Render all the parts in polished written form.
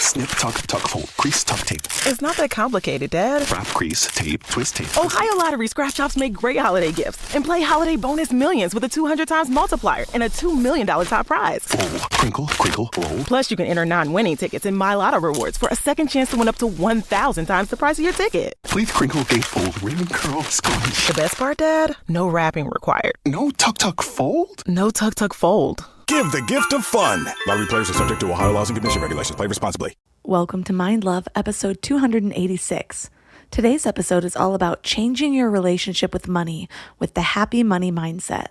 Snip, tuck, tuck, fold. Crease, tuck, tape. It's not that complicated, Dad. Wrap, crease, tape, twist, tape. Ohio Lottery scratch offs make great holiday gifts. And play Holiday Bonus Millions with a 200 times multiplier and a $2 million top prize. Fold, crinkle, crinkle, roll. Plus, you can enter non-winning tickets in My Lotto Rewards for a second chance to win up to 1,000 times the price of your ticket. Please crinkle, gate, fold, ring, curl, scrunch. The best part, Dad? No wrapping required. No tuck, tuck, fold? No tuck, tuck, fold. Give the gift of fun. Lottery players are subject to Ohio laws and commission regulations. Play responsibly. Welcome to Mind Love, episode 286. Today's episode is all about changing your relationship with money with the happy money mindset.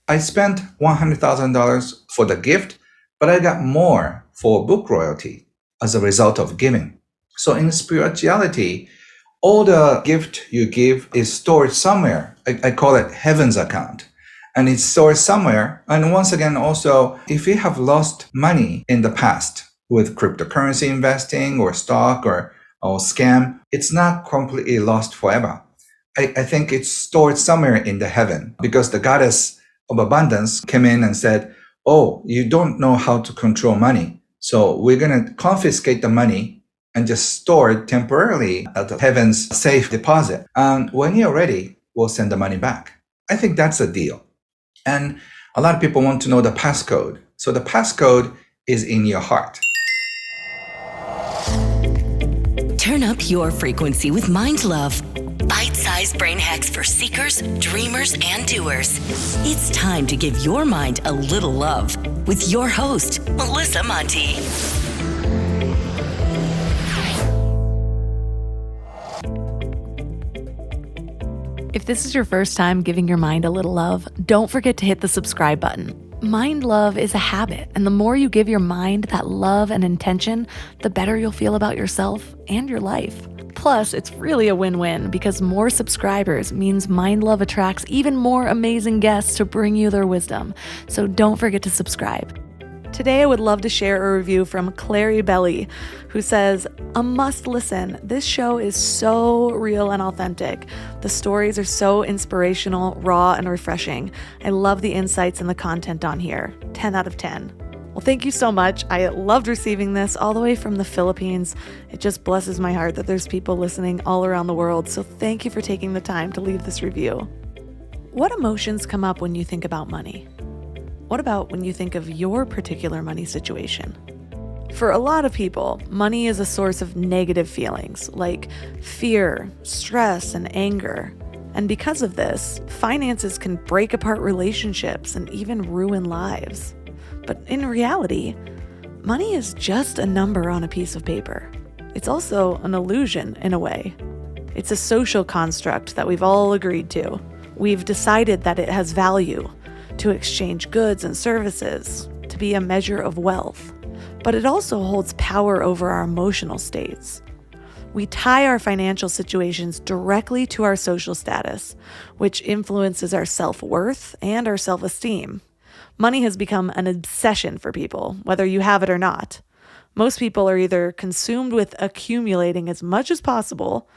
I spent $100,000 for the gift, but I got more for book royalty as a result of giving. So in spirituality, all the gift you give is stored somewhere. I call it heaven's account. And it's stored somewhere. And once again, also, if you have lost money in the past with cryptocurrency investing or stock or scam, it's not completely lost forever. I think it's stored somewhere in the heaven because the goddess of abundance came in and said, oh, you don't know how to control money. So we're going to confiscate the money and just store it temporarily at the heaven's safe deposit. And when you're ready, we'll send the money back. I think that's a deal. And a lot of people want to know the passcode. So the passcode is in your heart. Turn up your frequency with Mind Love. Bite-sized brain hacks for seekers, dreamers, and doers. It's time to give your mind a little love with your host, Melissa Monti. If this is your first time giving your mind a little love, don't forget to hit the subscribe button. Mind love is a habit, and the more you give your mind that love and intention, the better you'll feel about yourself and your life. Plus, it's really a win-win because more subscribers means Mind Love attracts even more amazing guests to bring you their wisdom. So don't forget to subscribe. Today, I would love to share a review from Clary Belly, who says, a must listen. This show is so real and authentic. The stories are so inspirational, raw, and refreshing. I love the insights and the content on here. 10 out of 10. Well, thank you so much. I loved receiving this all the way from the Philippines. It just blesses my heart that there's people listening all around the world. So thank you for taking the time to leave this review. What emotions come up when you think about money? What about when you think of your particular money situation? For a lot of people, money is a source of negative feelings like fear, stress, and anger. And because of this, finances can break apart relationships and even ruin lives. But in reality, money is just a number on a piece of paper. It's also an illusion in a way. It's a social construct that we've all agreed to. We've decided that it has value, to exchange goods and services, to be a measure of wealth. But it also holds power over our emotional states. We tie our financial situations directly to our social status, which influences our self-worth and our self-esteem. Money has become an obsession for people, whether you have it or not. Most people are either consumed with accumulating as much as possible,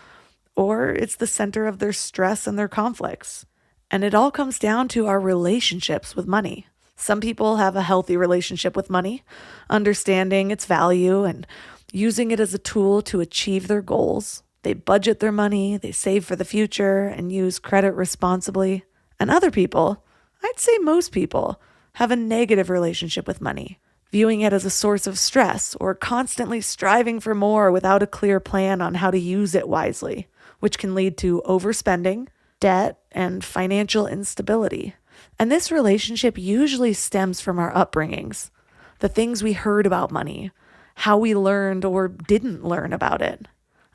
or it's the center of their stress and their conflicts. And it all comes down to our relationships with money. Some people have a healthy relationship with money, understanding its value and using it as a tool to achieve their goals. They budget their money, they save for the future, and use credit responsibly. And other people, I'd say most people, have a negative relationship with money, viewing it as a source of stress or constantly striving for more without a clear plan on how to use it wisely, which can lead to overspending, debt, and financial instability. And this relationship usually stems from our upbringings, the things we heard about money, how we learned or didn't learn about it.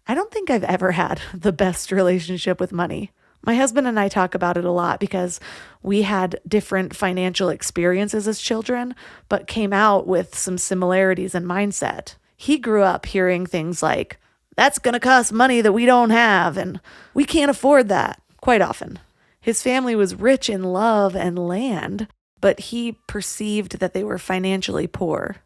I don't think I've ever had the best relationship with money. My husband and I talk about it a lot because we had different financial experiences as children, but came out with some similarities in mindset. He grew up hearing things like, that's going to cost money that we don't have, and we can't afford that. Quite often. His family was rich in love and land, but he perceived that they were financially poor.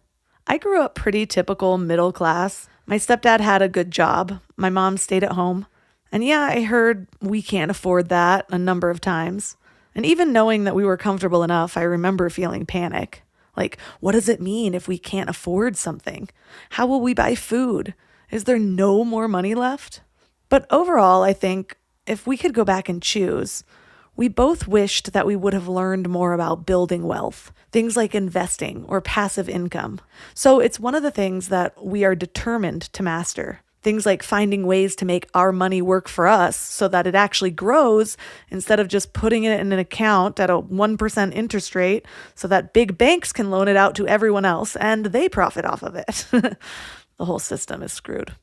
I grew up pretty typical middle class. My stepdad had a good job. My mom stayed at home. And yeah, I heard we can't afford that a number of times. And even knowing that we were comfortable enough, I remember feeling panic. Like, what does it mean if we can't afford something? How will we buy food? Is there no more money left? But overall, I think if we could go back and choose, we both wished that we would have learned more about building wealth, things like investing or passive income. So it's one of the things that we are determined to master. Things like finding ways to make our money work for us so that it actually grows instead of just putting it in an account at a 1% interest rate so that big banks can loan it out to everyone else and they profit off of it. The whole system is screwed.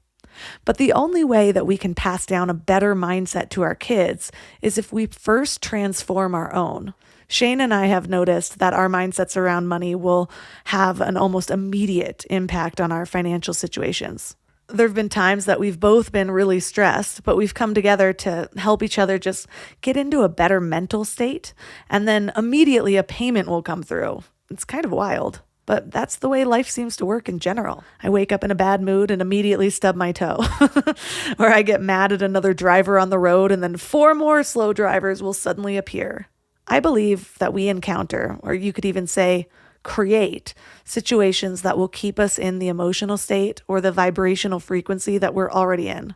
But the only way that we can pass down a better mindset to our kids is if we first transform our own. Shane and I have noticed that our mindsets around money will have an almost immediate impact on our financial situations. There have been times that we've both been really stressed, but we've come together to help each other just get into a better mental state, and then immediately a payment will come through. It's kind of wild, but that's the way life seems to work in general. I wake up in a bad mood and immediately stub my toe. Or I get mad at another driver on the road, and then 4 more slow drivers will suddenly appear. I believe that we encounter, or you could even say, create situations that will keep us in the emotional state or the vibrational frequency that we're already in.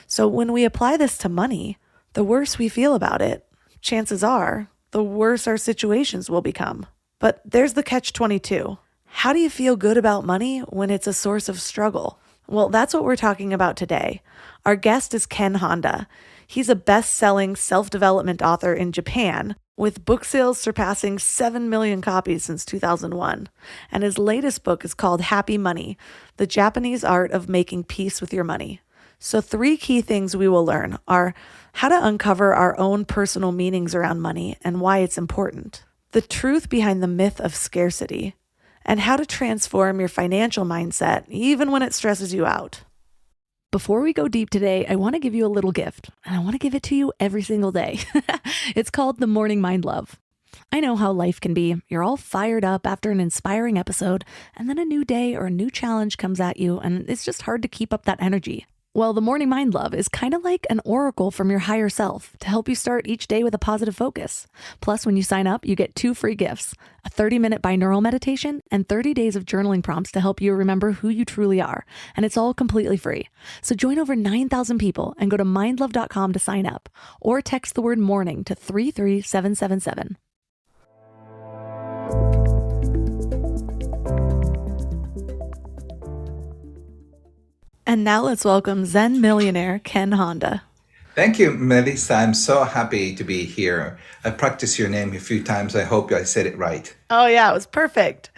So when we apply this to money, the worse we feel about it, chances are, the worse our situations will become. But there's the catch-22. How do you feel good about money when it's a source of struggle? Well, that's what we're talking about today. Our guest is Ken Honda. He's a best-selling self-development author in Japan, with book sales surpassing 7 million copies since 2001. And his latest book is called Happy Money, The Japanese Art of Making Peace with Your Money. So 3 key things we will learn are how to uncover our own personal meanings around money and why it's important, the truth behind the myth of scarcity, and how to transform your financial mindset even when it stresses you out. Before we go deep today, I want to give you a little gift, and I want to give it to you every single day. It's called the Morning Mind Love. I know how life can be. You're all fired up after an inspiring episode, and then a new day or a new challenge comes at you, and it's just hard to keep up that energy. Well, the Morning Mind Love is kind of like an oracle from your higher self to help you start each day with a positive focus. Plus, when you sign up, you get 2 free gifts, a 30-minute binaural meditation and 30 days of journaling prompts to help you remember who you truly are. And it's all completely free. So join over 9,000 people and go to mindlove.com to sign up or text the word morning to 33777. And now let's welcome Zen millionaire Ken Honda. Thank you, Melissa. I'm so happy to be here. I practiced your name a few times. I hope I said it right. Oh, yeah, it was perfect.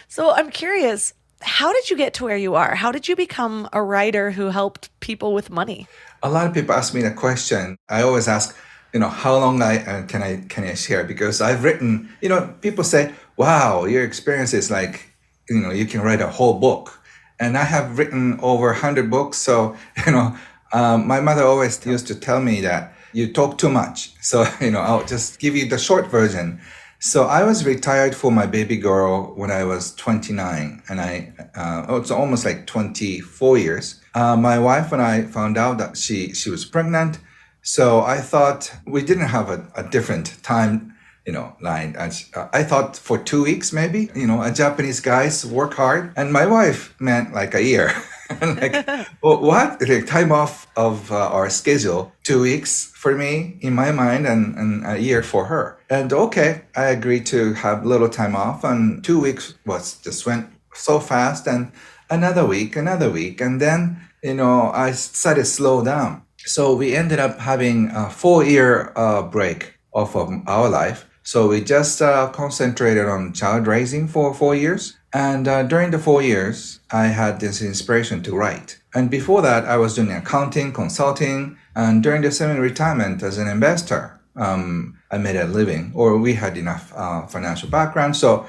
So I'm curious, how did you get to where you are? How did you become a writer who helped people with money? A lot of people ask me the question. I always ask, how long can I share? Because I've written, people say, wow, your experience is like, you can write a whole book. And I have written over 100 books. So, my mother always used to tell me that you talk too much. So, I'll just give you the short version. So I was retired for my baby girl when I was 29. And it's almost like 24 years. My wife and I found out that she was pregnant. So I thought we didn't have a different time line. I thought for 2 weeks, maybe, Japanese guys work hard. And my wife meant like a year. And well, what? Like time off of our schedule, 2 weeks for me in my mind and a year for her. And okay, I agreed to have a little time off, and 2 weeks just went so fast, and another week. And then, I started to slow down. So we ended up having a 4-year break off of our life. So we just concentrated on child raising for 4 years. And during the 4 years, I had this inspiration to write. And before that, I was doing accounting, consulting, and during the semi-retirement as an investor, I made a living, or we had enough financial background. So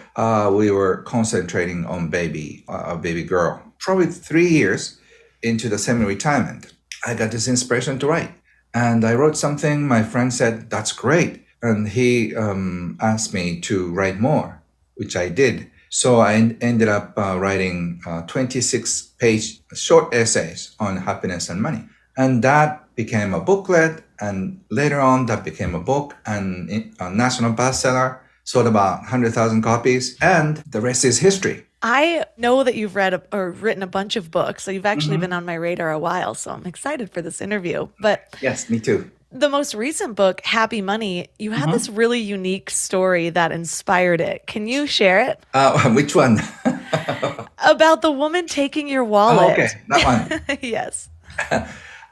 we were concentrating on a baby girl. Probably 3 years into the semi-retirement, I got this inspiration to write. And I wrote something. My friend said, that's great. And he asked me to write more, which I did. So I ended up writing 26-page short essays on happiness and money. And that became a booklet. And later on, that became a book and a national bestseller. sold about 100,000 copies, and the rest is history. I know that you've read or written a bunch of books, so you've actually been on my radar a while, so I'm excited for this interview. But Yes, me too. the most recent book, Happy Money, you had this really unique story that inspired it. Can you share it? Which one? About the woman taking your wallet. Okay, that one. Yes.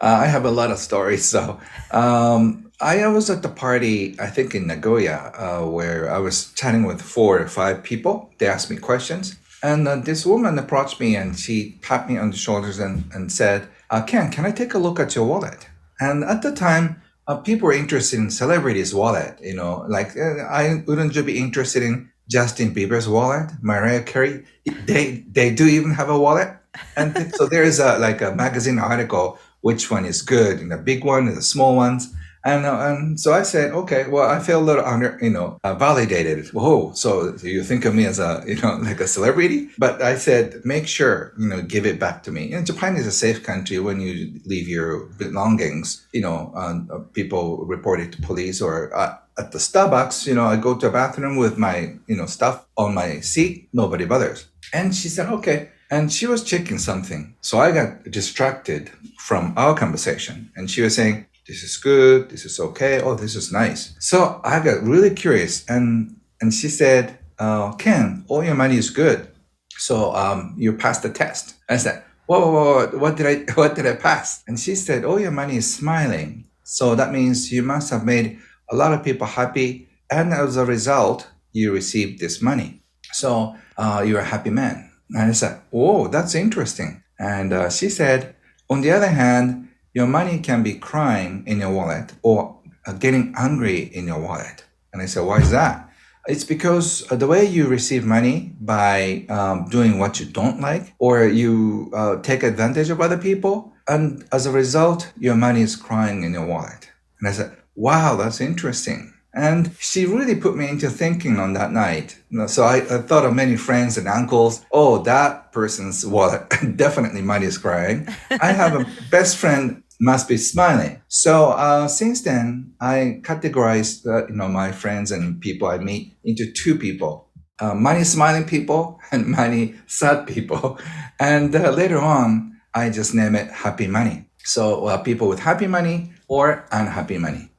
I have a lot of stories. So I was at the party, I think in Nagoya, where I was chatting with 4 or 5 people. They asked me questions. And this woman approached me and she tapped me on the shoulders and said, Ken, can I take a look at your wallet? And at the time, people were interested in celebrities' wallet. Like I wouldn't you be interested in Justin Bieber's wallet, Mariah Carey? They do even have a wallet. And so there is a magazine article, which one is good, the big one and the small ones. And so I said, okay, well, I feel a little validated. Whoa, so you think of me as like a celebrity? But I said, make sure, give it back to me. And Japan is a safe country when you leave your belongings, people report it to police or at the Starbucks, I go to a bathroom with my, stuff on my seat, nobody bothers. And she said, okay. And she was checking something. So I got distracted from our conversation. And she was saying, this is good, this is okay, oh, this is nice. So I got really curious. And she said, Ken, all your money is good. So you passed the test. I said, whoa, what did I pass? And she said, all your money is smiling. So that means you must have made a lot of people happy. And as a result, you received this money. So you're a happy man. And I said, oh, that's interesting. And she said, on the other hand, your money can be crying in your wallet or getting angry in your wallet. And I said, why is that? It's because the way you receive money by doing what you don't like, or you take advantage of other people, and as a result, your money is crying in your wallet. And I said, wow, that's interesting. And she really put me into thinking on that night. So I thought of many friends and uncles. Oh, that person's wallet, definitely money is crying. I have a best friend, must be smiling. So since then, I categorized my friends and people I meet into 2 people. Money smiling people and money sad people. And later on, I just name it happy money. So people with happy money or unhappy money.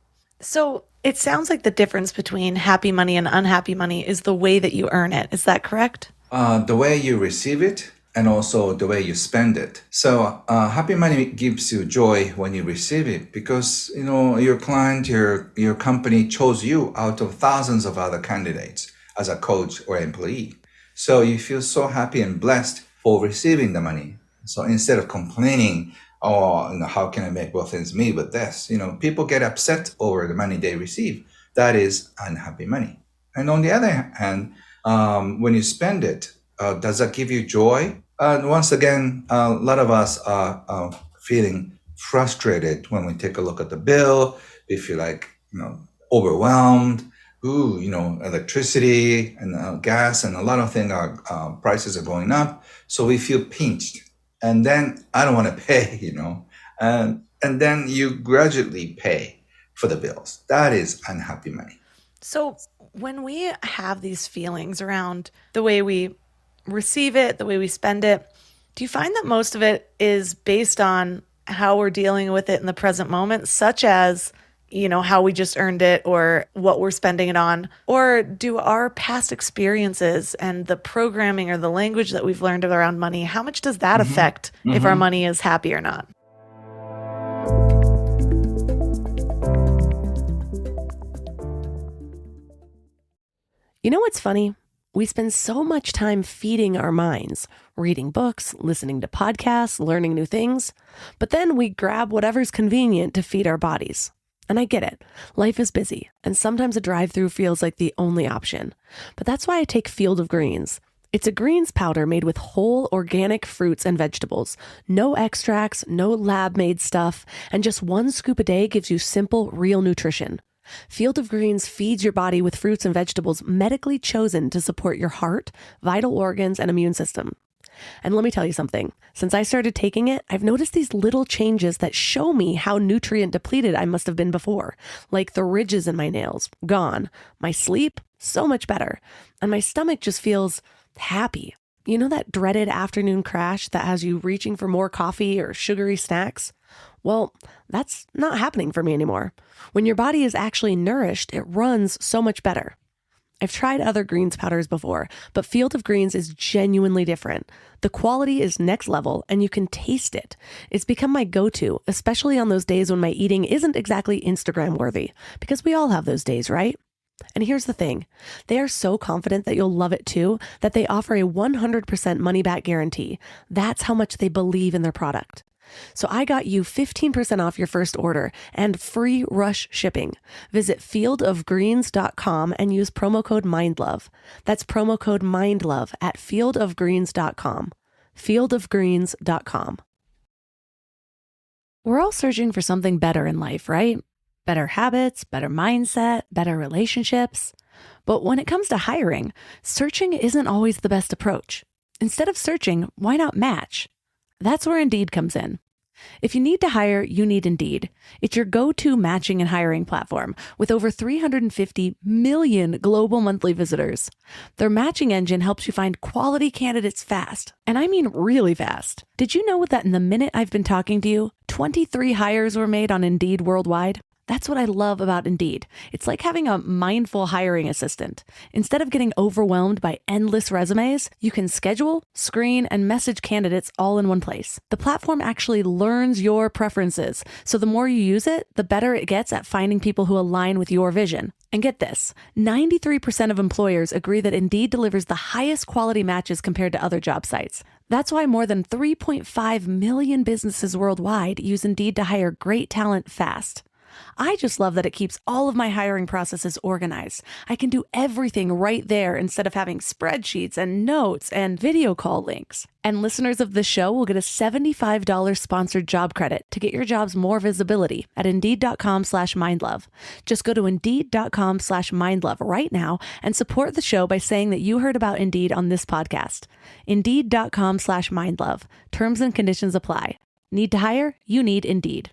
So it sounds like the difference between happy money and unhappy money is the way that you earn it. Is that correct? The way you receive it and also the way you spend it. So happy money gives you joy when you receive it because, your client, your company chose you out of thousands of other candidates as a coach or employee. So you feel so happy and blessed for receiving the money. So instead of complaining, how can I make both ends meet with this? People get upset over the money they receive. That is unhappy money. And on the other hand, when you spend it, does that give you joy? Once again, a lot of us are feeling frustrated when we take a look at the bill. We feel like, overwhelmed. Electricity and gas and a lot of things prices are going up. So we feel pinched. And then I don't want to pay, and then you gradually pay for the bills. That is unhappy money. So when we have these feelings around the way we receive it, the way we spend it, do you find that most of it is based on how we're dealing with it in the present moment, such as, how we just earned it or what we're spending it on? Or do our past experiences and the programming or the language that we've learned around money, how much does that affect if our money is happy or not? You know what's funny? We spend so much time feeding our minds, reading books, listening to podcasts, learning new things, but then we grab whatever's convenient to feed our bodies. And I get it. Life is busy, and sometimes a drive-thru feels like the only option. But that's why I take Field of Greens. It's a greens powder made with whole organic fruits and vegetables. No extracts, no lab-made stuff, and just 1 scoop a day gives you simple, real nutrition. Field of Greens feeds your body with fruits and vegetables medically chosen to support your heart, vital organs, and immune system. And let me tell you something. Since I started taking it, I've noticed these little changes that show me how nutrient depleted I must have been before. Like the ridges in my nails, gone. My sleep, so much better. And my stomach just feels happy. You know that dreaded afternoon crash that has you reaching for more coffee or sugary snacks? Well, that's not happening for me anymore. When your body is actually nourished, it runs so much better. I've tried other greens powders before, but Field of Greens is genuinely different. The quality is next level and you can taste it. It's become my go-to, especially on those days when my eating isn't exactly Instagram worthy, because we all have those days, right? And here's the thing. They are so confident that you'll love it too, that they offer a 100% money back guarantee. That's how much they believe in their product. So I got you 15% off your first order and free rush shipping. Visit fieldofgreens.com and use promo code MINDLOVE. That's promo code MINDLOVE at fieldofgreens.com. Fieldofgreens.com. We're all searching for something better in life, right? Better habits, better mindset, better relationships. But when it comes to hiring, searching isn't always the best approach. Instead of searching, why not match? That's where Indeed comes in. If you need to hire, you need Indeed. It's your go-to matching and hiring platform with over 350 million global monthly visitors. Their matching engine helps you find quality candidates fast. And I mean really fast. Did you know that in the minute I've been talking to you, 23 hires were made on Indeed worldwide? That's what I love about Indeed. It's like having a mindful hiring assistant. Instead of getting overwhelmed by endless resumes, you can schedule, screen, and message candidates all in one place. The platform actually learns your preferences, so the more you use it, the better it gets at finding people who align with your vision. And get this, 93% of employers agree that Indeed delivers the highest quality matches compared to other job sites. That's why more than 3.5 million businesses worldwide use Indeed to hire great talent fast. I just love that it keeps all of my hiring processes organized. I can do everything right there instead of having spreadsheets and notes and video call links. And listeners of the show will get a $75 sponsored job credit to get your jobs more visibility at Indeed.com/mindlove. Just go to Indeed.com/mindlove right now and support the show by saying that you heard about Indeed on this podcast. Indeed.com/mindlove. Terms and conditions apply. Need to hire? You need Indeed.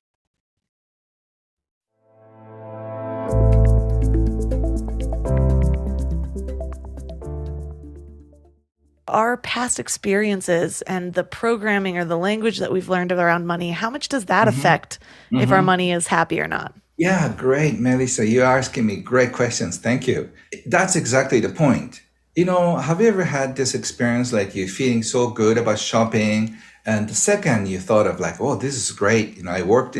Our past experiences and the programming or the language that we've learned around money, how much does that affect if our money is happy or not? Yeah, great, Melissa. You're asking me great questions. Thank you. That's exactly the point. Have you ever had this experience like you're feeling so good about shopping, and the second you thought of like, oh, this is great. I worked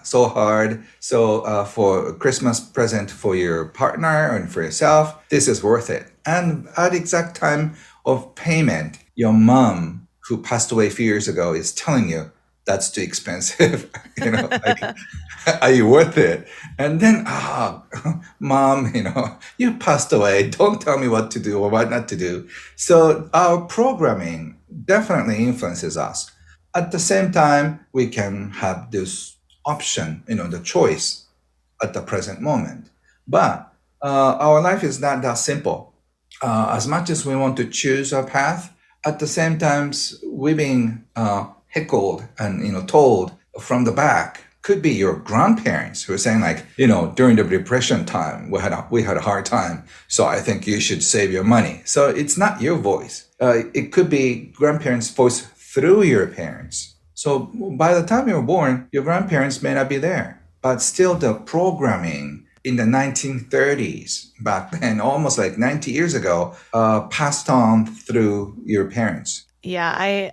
so hard. So for a Christmas present for your partner and for yourself, this is worth it. And at the exact time of payment, your mom, who passed away a few years ago, is telling you that's too expensive. Like, are you worth it? And then, mom, you passed away. Don't tell me what to do or what not to do. So our programming definitely influences us. At the same time, we can have this option, the choice at the present moment. But our life is not that simple. As much as we want to choose our path, at the same time, we're being heckled and told from the back. Could be your grandparents who are saying like, during the Depression time, we had a hard time, so I think you should save your money. So it's not your voice. It could be grandparents' voice through your parents. So by the time you were born, your grandparents may not be there, but still the programming in the 1930s, back then, almost like 90 years ago, passed on through your parents. Yeah, I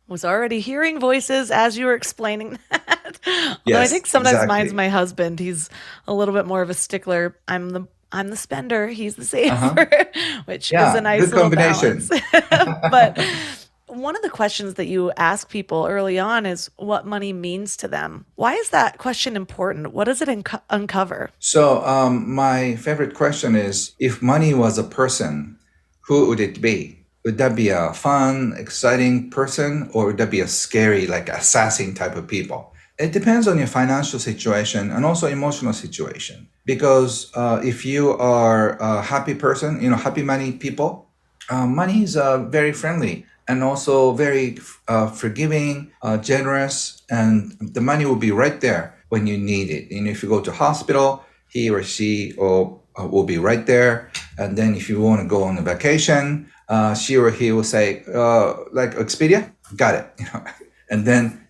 was already hearing voices as you were explaining that. Although I think sometimes mine's my husband. He's a little bit more of a stickler. I'm the spender. He's the saver, which is a nice good combination. Balance. But one of the questions that you ask people early on is what money means to them. Why is that question important? What does it uncover? So my favorite question is, if money was a person, who would it be? Would that be a fun, exciting person, or would that be a scary, like assassin type of people? It depends on your financial situation and also emotional situation. Because if you are a happy person, happy money people, money is very friendly. and also very forgiving, generous, and the money will be right there when you need it. And if you go to hospital, he or she will be right there. And then if you want to go on a vacation, she or he will say, like Expedia, got it. And then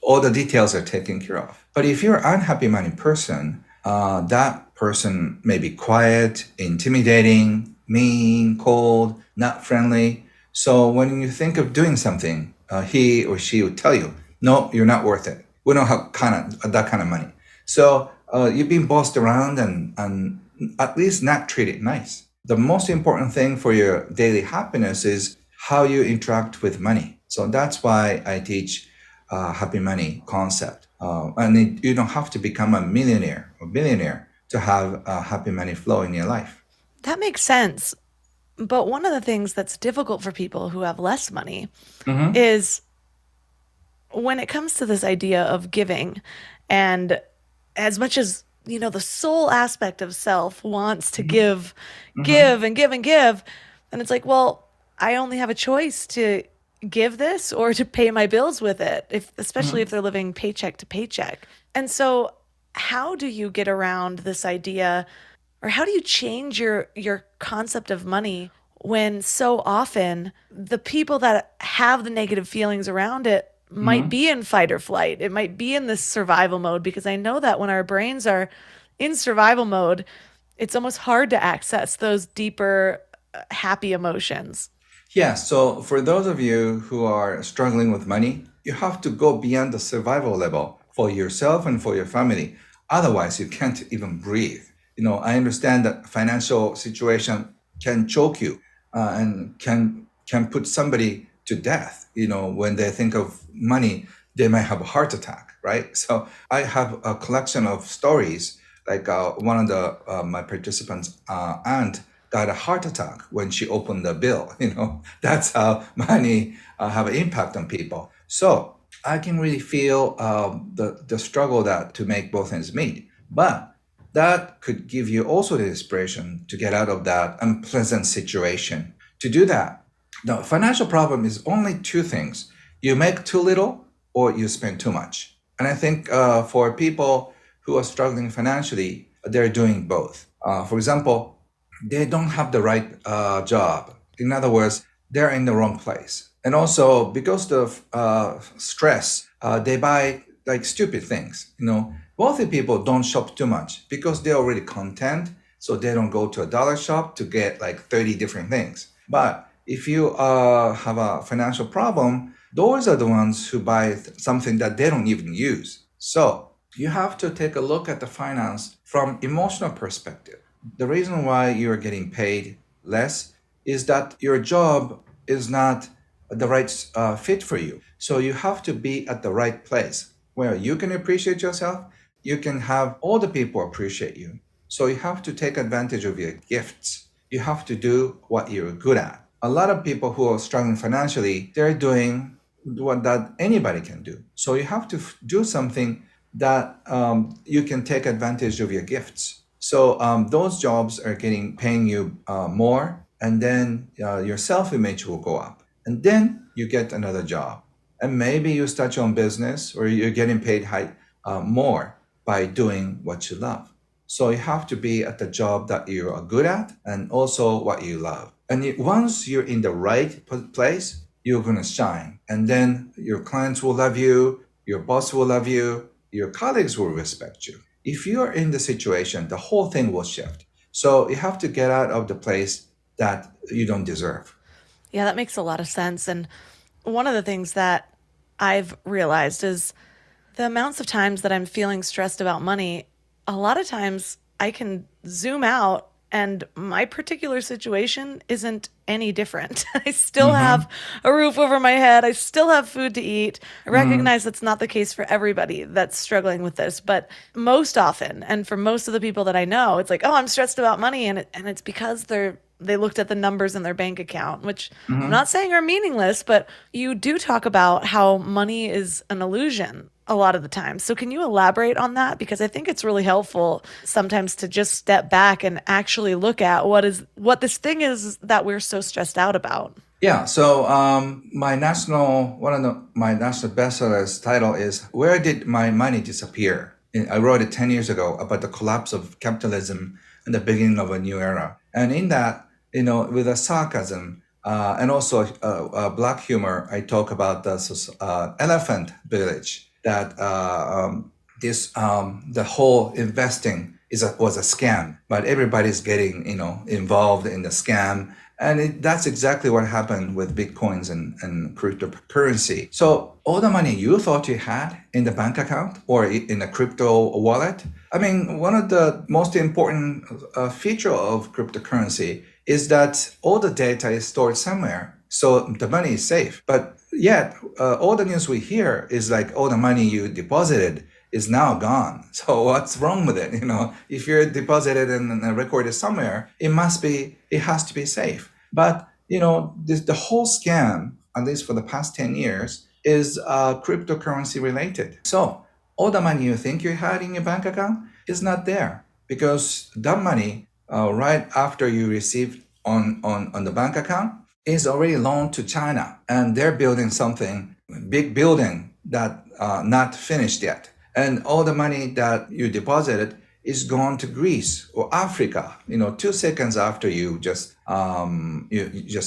all the details are taken care of. But if you're an unhappy money person, that person may be quiet, intimidating, mean, cold, not friendly. So when you think of doing something, he or she will tell you, no, you're not worth it. We don't have that kind of money. So you're being bossed around and at least not treated nice. The most important thing for your daily happiness is how you interact with money. So that's why I teach happy money concept. You don't have to become a millionaire or billionaire to have happy money flow in your life. That makes sense. But one of the things that's difficult for people who have less money is when it comes to this idea of giving, and as much as, the soul aspect of self wants to give and give and give, and it's like, well, I only have a choice to give this or to pay my bills with it, especially if they're living paycheck to paycheck. And so how do you get around this idea, or how do you change your concept of money when so often the people that have the negative feelings around it might be in fight or flight? It might be in this survival mode, because I know that when our brains are in survival mode, it's almost hard to access those deeper, happy emotions. Yeah, so for those of you who are struggling with money, you have to go beyond the survival level for yourself and for your family. Otherwise, you can't even breathe. I understand that financial situation can choke you and can put somebody to death. When they think of money, they might have a heart attack, right? So I have a collection of stories, like one of my participants' aunt got a heart attack when she opened the bill. That's how money have an impact on people. So I can really feel the struggle that to make both ends meet. But that could give you also the inspiration to get out of that unpleasant situation. To do that, the financial problem is only two things. You make too little or you spend too much. And I think for people who are struggling financially, they're doing both. For example, they don't have the right job. In other words, they're in the wrong place. And also because of stress, they buy like stupid things. Wealthy people don't shop too much because they're already content. So they don't go to a dollar shop to get like 30 different things. But if you have a financial problem, those are the ones who buy something that they don't even use. So you have to take a look at the finance from emotional perspective. The reason why you're getting paid less is that your job is not the right fit for you. So you have to be at the right place where you can appreciate yourself. You can have all the people appreciate you. So you have to take advantage of your gifts. You have to do what you're good at. A lot of people who are struggling financially, they're doing what that anybody can do. So you have to do something that you can take advantage of your gifts. So those jobs are paying you more, and then your self-image will go up. And then you get another job. And maybe you start your own business, or you're getting paid more by doing what you love. So you have to be at the job that you are good at and also what you love. And once you're in the right place, you're going to shine. And then your clients will love you, your boss will love you, your colleagues will respect you. If you're in the situation, the whole thing will shift. So you have to get out of the place that you don't deserve. Yeah, that makes a lot of sense. And one of the things that I've realized is the amounts of times that I'm feeling stressed about money, a lot of times I can zoom out and my particular situation isn't any different. I still have a roof over my head. I still have food to eat. I recognize that's not the case for everybody that's struggling with this, but most often, and for most of the people that I know, it's like, oh, I'm stressed about money. And it's because they looked at the numbers in their bank account, which I'm not saying are meaningless, but you do talk about how money is an illusion a lot of the time. So can you elaborate on that? Because I think it's really helpful sometimes to just step back and actually look at what this thing is that we're so stressed out about. Yeah, so one of my national bestsellers title is "Where Did My Money Disappear?" I wrote it 10 years ago about the collapse of capitalism and the beginning of a new era. And in that, with a sarcasm and also black humor, I talk about the elephant village that the whole investing was a scam, but everybody's getting involved in the scam, and that's exactly what happened with bitcoins and cryptocurrency. So all the money you thought you had in the bank account or in a crypto wallet, I mean, one of the most important feature of cryptocurrency is that all the data is stored somewhere, so the money is safe. But yet, all the news we hear is like all the money you deposited is now gone. So what's wrong with it? If you're deposited and recorded somewhere, it has to be safe. But the whole scam, at least for the past 10 years, is cryptocurrency related. So all the money you think you had in your bank account is not there, because that money, right after you receive on the bank account, is already loaned to China, and they're building something, big building that not finished yet. And all the money that you deposited is gone to Greece or Africa, 2 seconds after you just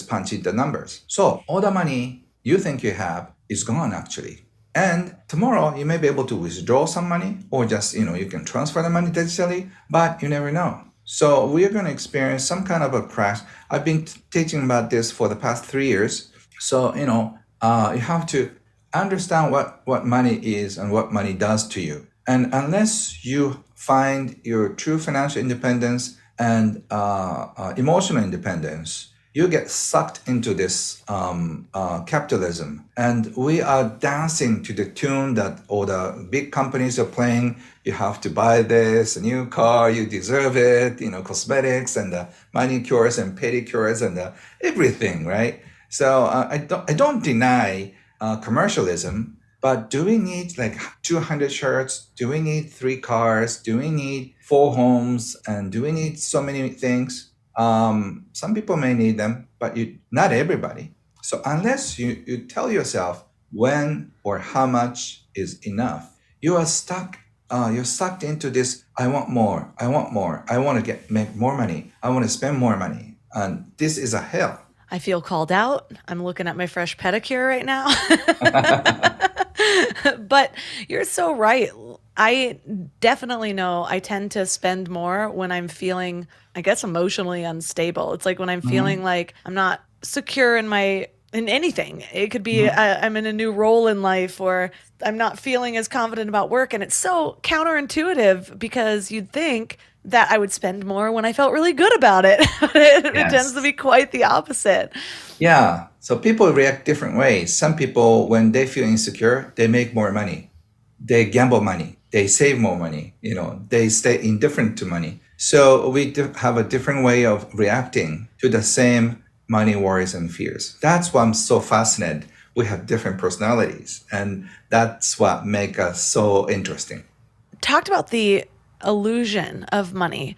punch in the numbers. So all the money you think you have is gone actually. And tomorrow you may be able to withdraw some money, or just, you can transfer the money digitally, but you never know. So we are going to experience some kind of a crash. I've been teaching about this for the past 3 years. So, you have to understand what money is and what money does to you. And unless you find your true financial independence and emotional independence, you get sucked into this capitalism. And we are dancing to the tune that all the big companies are playing. You have to buy this, a new car, you deserve it, cosmetics and the manicures and pedicures and everything, right? So I don't deny commercialism, but do we need like 200 shirts? Do we need 3 cars? Do we need 4 homes? And do we need so many things? Some people may need them, but not everybody. So unless you tell yourself when or how much is enough, you are stuck. You're sucked into this. I want more. I want more. I want to make more money. I want to spend more money, and this is a hell. I feel called out. I'm looking at my fresh pedicure right now. But you're so right. I definitely know I tend to spend more when I'm feeling, I guess, emotionally unstable. It's like when I'm feeling like I'm not secure in anything. It could be I'm in a new role in life, or I'm not feeling as confident about work. And it's so counterintuitive, because you'd think that I would spend more when I felt really good about it. It tends to be quite the opposite. Yeah. So people react different ways. Some people, when they feel insecure, they make more money. They gamble money. They save more money. They stay indifferent to money. So we have a different way of reacting to the same money worries and fears. That's why I'm so fascinated. We have different personalities, and that's what makes us so interesting. Talked about the illusion of money,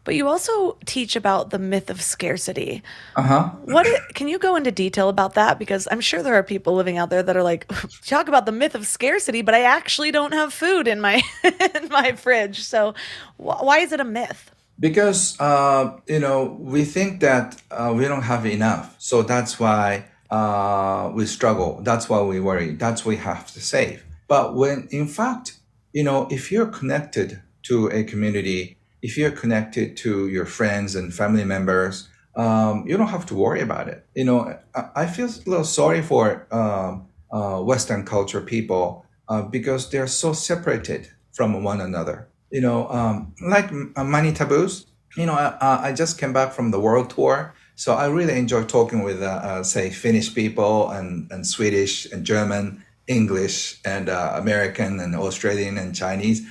but you also teach about the myth of scarcity. Can you go into detail about that? Because I'm sure there are people living out there that are like, talk about the myth of scarcity, but I actually don't have food in my in my fridge. So why is it a myth? Because we think that we don't have enough, so that's why we struggle. That's why we worry. That's why we have to save. But when in fact, if you're connected to a community, if you're connected to your friends and family members, you don't have to worry about it. I feel a little sorry for Western culture people because they're so separated from one another. Like money taboos. I just came back from the world tour, so I really enjoy talking with, say, Finnish people and Swedish and German, English and American and Australian and Chinese.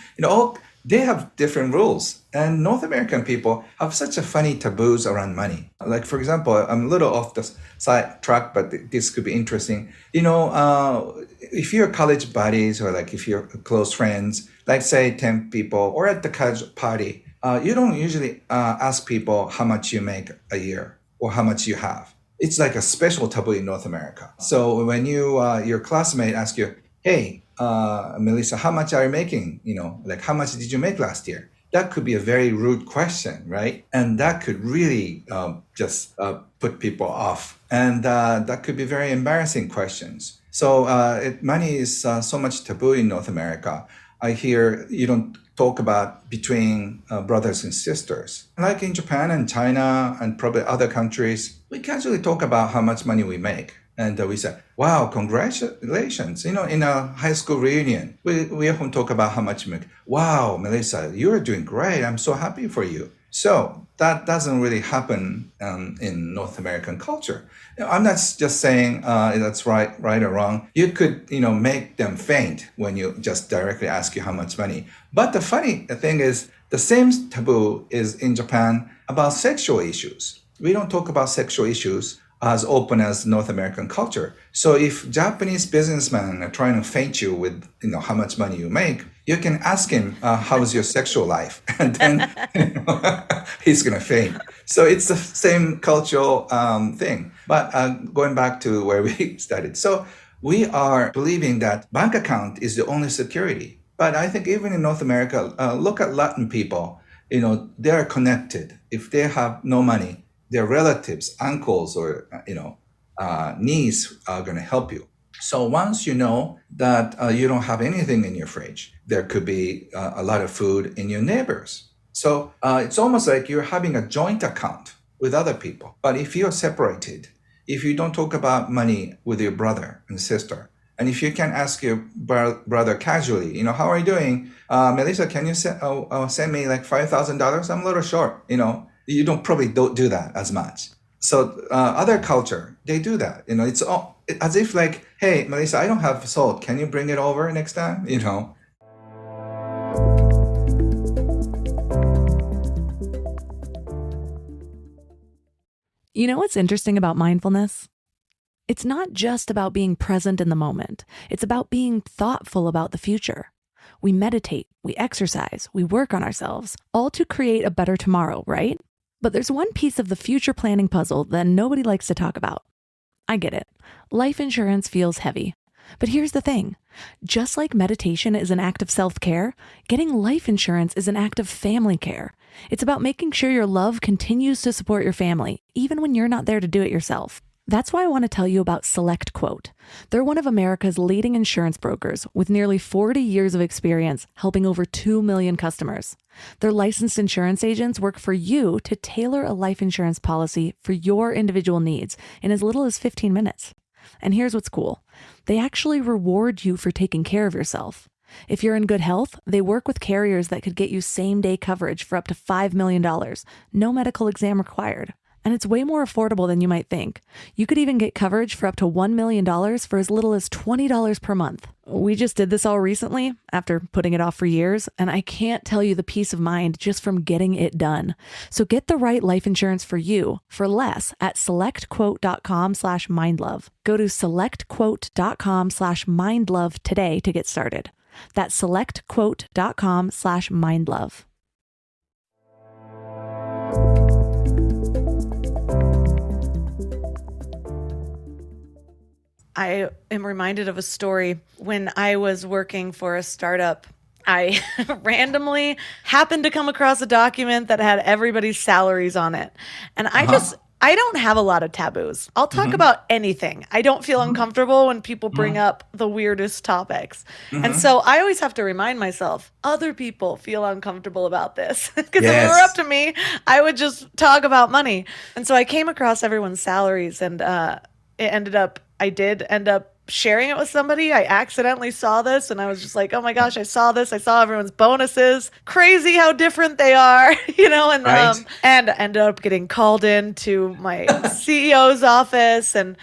They have different rules, and North American people have such a funny taboos around money. Like, for example, I'm a little off the side track, but this could be interesting. If you're college buddies, or like if you're close friends, like say 10 people, or at the college party, you don't usually ask people how much you make a year or how much you have. It's like a special taboo in North America. So when your classmate asks you, hey, Melissa, how much are you making? Like how much did you make last year? That could be a very rude question, right? And that could really just put people off. And that could be very embarrassing questions. So money is so much taboo in North America. I hear you don't talk about between brothers and sisters. Like in Japan and China and probably other countries, we casually talk about how much money we make. And we say, wow, congratulations. In a high school reunion, we often talk about how much we make. Wow, Melissa, you're doing great. I'm so happy for you. So that doesn't really happen in North American culture. I'm not just saying that's right or wrong. You could, make them faint when you just directly ask you how much money. But the funny thing is, the same taboo is in Japan about sexual issues. We don't talk about sexual issues as open as North American culture. So if Japanese businessmen are trying to feint you with, how much money you make, you can ask him, how's your sexual life? And then he's going to faint. So it's the same cultural thing. But going back to where we started. So we are believing that bank account is the only security. But I think even in North America, look at Latin people, they're connected. If they have no money, their relatives, uncles, or niece are going to help you. So once you know that you don't have anything in your fridge, there could be a lot of food in your neighbors. So it's almost like you're having a joint account with other people. But if you're separated, if you don't talk about money with your brother and sister, and if you can ask your brother casually, how are you doing? Melissa, can you send me like $5,000? I'm a little short, You don't do that as much. So other culture, they do that. It's as if like, hey, Melissa, I don't have salt. Can you bring it over next time? You know what's interesting about mindfulness? It's not just about being present in the moment. It's about being thoughtful about the future. We meditate, we exercise, we work on ourselves, all to create a better tomorrow, right? But there's one piece of the future planning puzzle that nobody likes to talk about. I get it. Life insurance feels heavy. But here's the thing. Just like meditation is an act of self-care, getting life insurance is an act of family care. It's about making sure your love continues to support your family, even when you're not there to do it yourself. That's why I want to tell you about SelectQuote. They're one of America's leading insurance brokers with nearly 40 years of experience helping over 2 million customers. Their licensed insurance agents work for you to tailor a life insurance policy for your individual needs in as little as 15 minutes. And here's what's cool. They actually reward you for taking care of yourself. If you're in good health, they work with carriers that could get you same-day coverage for up to $5 million, no medical exam required. And it's way more affordable than you might think. You could even get coverage for up to $1 million for as little as $20 per month. We just did this all recently after putting it off for years, and I can't tell you the peace of mind just from getting it done. So get the right life insurance for you for less at selectquote.com/mindlove. Go to selectquote.com/mindlove today to get started. That's selectquote.com/mindlove. I am reminded of a story when I was working for a startup. I randomly happened to come across a document that had everybody's salaries on it. And I don't have a lot of taboos. I'll talk about anything. I don't feel uncomfortable when people bring up the weirdest topics. And so I always have to remind myself, other people feel uncomfortable about this. Because if it were up to me, I would just talk about money. And so I came across everyone's salaries, and I did end up sharing it with somebody. I accidentally saw this and I was just like, oh my gosh, I saw this. I saw everyone's bonuses. Crazy how different they are, and ended up getting called in to my CEO's office, and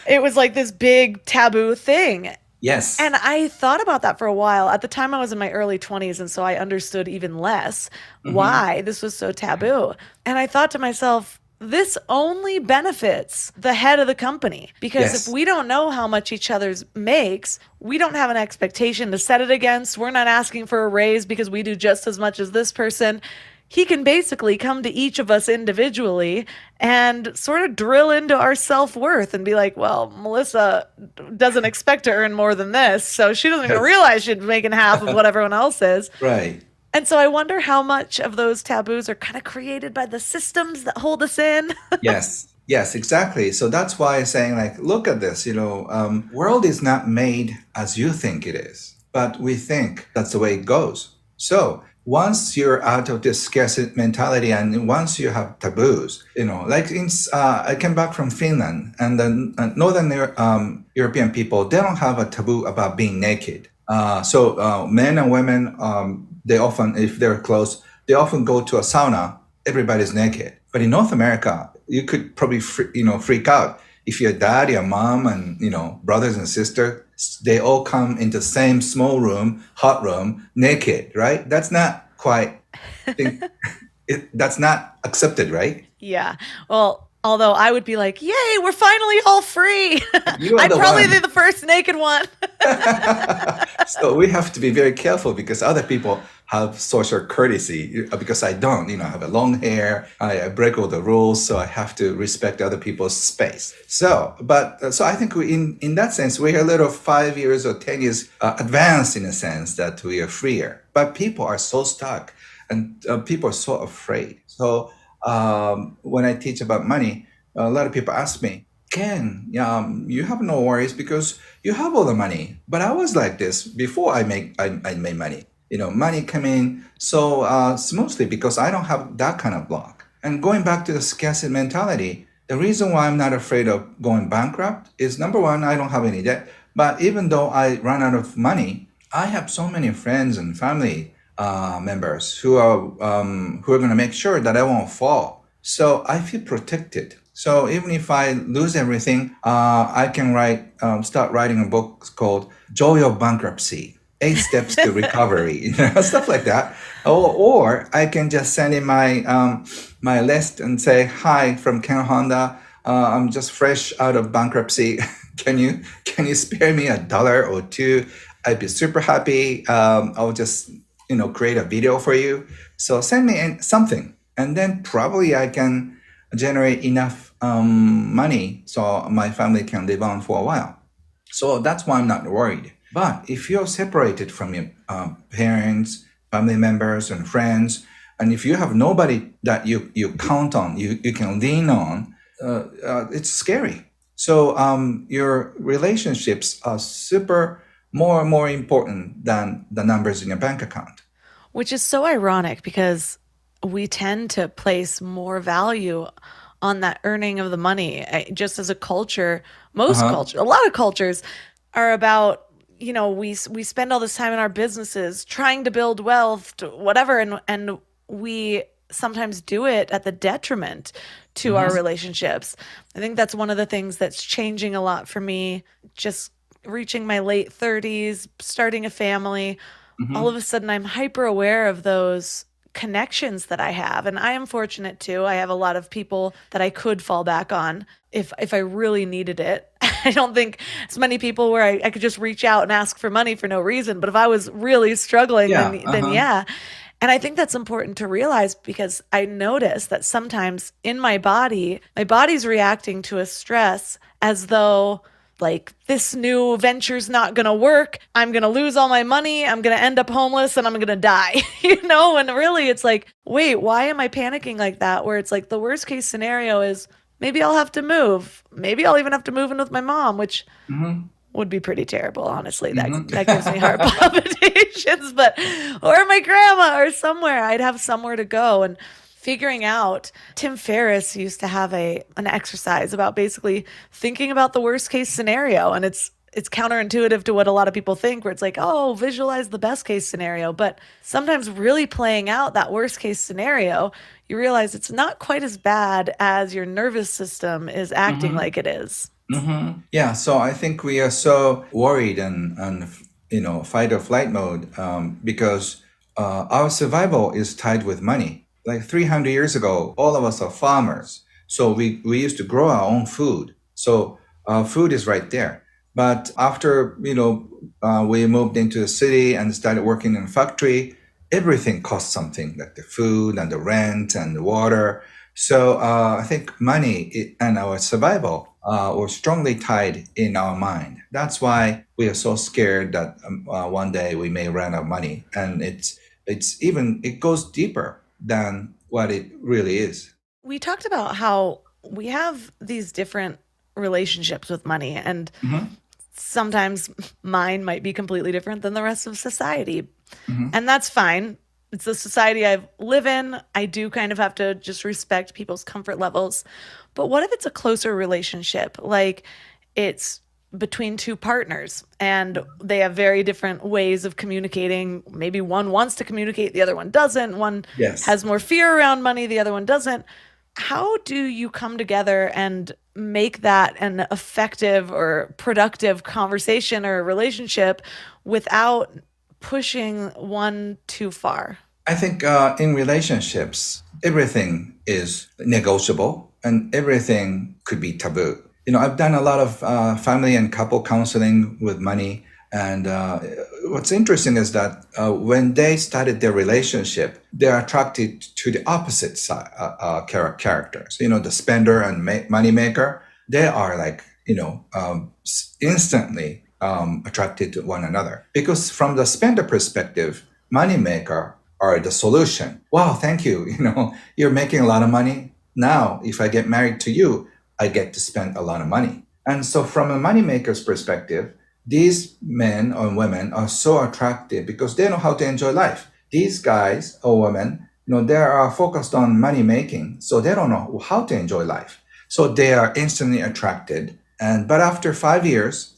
it was like this big taboo thing. Yes. And I thought about that for a while. At the time I was in my early 20s, and so I understood even less why this was so taboo. And I thought to myself, this only benefits the head of the company, because if we don't know how much each other's makes, we don't have an expectation to set it against. We're not asking for a raise because we do just as much as this person. he can basically come to each of us individually and sort of drill into our self-worth and be like, well, Melissa doesn't expect to earn more than this, so she doesn't even realize she's making half of what everyone else is. Right. And so I wonder how much of those taboos are kind of created by the systems that hold us in. Yes, exactly. So that's why I'm saying, like, look at this, world is not made as you think it is, but we think that's the way it goes. So once you're out of this scarcity mentality and once you have taboos, like I came back from Finland, and then Northern European people, they don't have a taboo about being naked. So men and women, they often, if they're close, they often go to a sauna, everybody's naked. But in North America, you could probably freak out if your dad, your mom, and brothers and sisters, they all come into the same small room, hot room, naked, right? That's not quite, that's not accepted, right? Yeah. Well, although I would be like, yay, we're finally all free. I'd probably be the first naked one. So we have to be very careful because other people have social courtesy, because I don't, I have a long hair, I break all the rules, so I have to respect other people's space. So I think in that sense, we're a little 5 years or 10 years advanced in a sense that we are freer. But people are so stuck and people are so afraid. So when I teach about money, a lot of people ask me, Ken, you have no worries because you have all the money. But I was like this before I made money. Money come in so smoothly because I don't have that kind of block. And going back to the scarcity mentality, the reason why I'm not afraid of going bankrupt is, number one, I don't have any debt. But even though I run out of money, I have so many friends and family members who are going to make sure that I won't fall. So I feel protected. So even if I lose everything, I can start writing a book called Joy of Bankruptcy, 8 Steps to Recovery, stuff like that. Or I can just send in my list and say, hi, from Ken Honda. I'm just fresh out of bankruptcy. Can you spare me $1 or $2? I'd be super happy. I'll just, create a video for you. So send me in something. And then probably I can generate enough money so my family can live on for a while. So that's why I'm not worried. But if you're separated from your parents, family members, and friends, and if you have nobody that you count on, you can lean on, it's scary. So your relationships are more and more important than the numbers in your bank account. Which is so ironic because we tend to place more value on that earning of the money. Just as a culture, a lot of cultures are about, we spend all this time in our businesses trying to build wealth, whatever, and we sometimes do it at the detriment to our relationships. I think that's one of the things that's changing a lot for me, just reaching my late 30s, starting a family. All of a sudden I'm hyper aware of those connections that I have. And I am fortunate too. I have a lot of people that I could fall back on if I really needed it. I don't think as many people where I could just reach out and ask for money for no reason. But if I was really struggling, then yeah. And I think that's important to realize because I notice that sometimes in my body's reacting to a stress as though like this new venture's not going to work. I'm going to lose all my money. I'm going to end up homeless and I'm going to die, And really it's like, wait, why am I panicking like that? Where it's like the worst case scenario is maybe I'll have to move. Maybe I'll even have to move in with my mom, which would be pretty terrible, honestly. That gives me heart palpitations, or my grandma or somewhere. I'd have somewhere to go. And figuring out, Tim Ferriss used to have an exercise about basically thinking about the worst case scenario. And it's counterintuitive to what a lot of people think, where it's like, oh, visualize the best case scenario. But sometimes really playing out that worst case scenario, you realize it's not quite as bad as your nervous system is acting like it is. Yeah, so I think we are so worried and fight or flight mode because our survival is tied with money. Like 300 years ago, all of us are farmers. So we used to grow our own food. So food is right there. But after, we moved into the city and started working in a factory, everything costs something, like the food and the rent and the water. So I think money and our survival were strongly tied in our mind. That's why we are so scared that one day we may run out of money, and it goes deeper than what it really is. We talked about how we have these different relationships with money, and sometimes mine might be completely different than the rest of society. And that's fine. It's the society I live in. I do kind of have to just respect people's comfort levels. But what if it's a closer relationship? Like it's between two partners and they have very different ways of communicating. Maybe one wants to communicate, the other one doesn't. One Yes. has more fear around money, the other one doesn't. How do you come together and make that an effective or productive conversation or relationship without pushing one too far? I think in relationships, everything is negotiable and everything could be taboo. I've done a lot of family and couple counseling with money. And what's interesting is that when they started their relationship, they're attracted to the opposite side characters. The spender and money maker. They are like, instantly attracted to one another. Because from the spender perspective, money maker are the solution. Wow, thank you. You're making a lot of money. Now, if I get married to you, I get to spend a lot of money. And so from a money maker's perspective, these men or women are so attractive because they know how to enjoy life. These guys or women, they are focused on money making, so they don't know how to enjoy life. So they are instantly attracted. But after 5 years,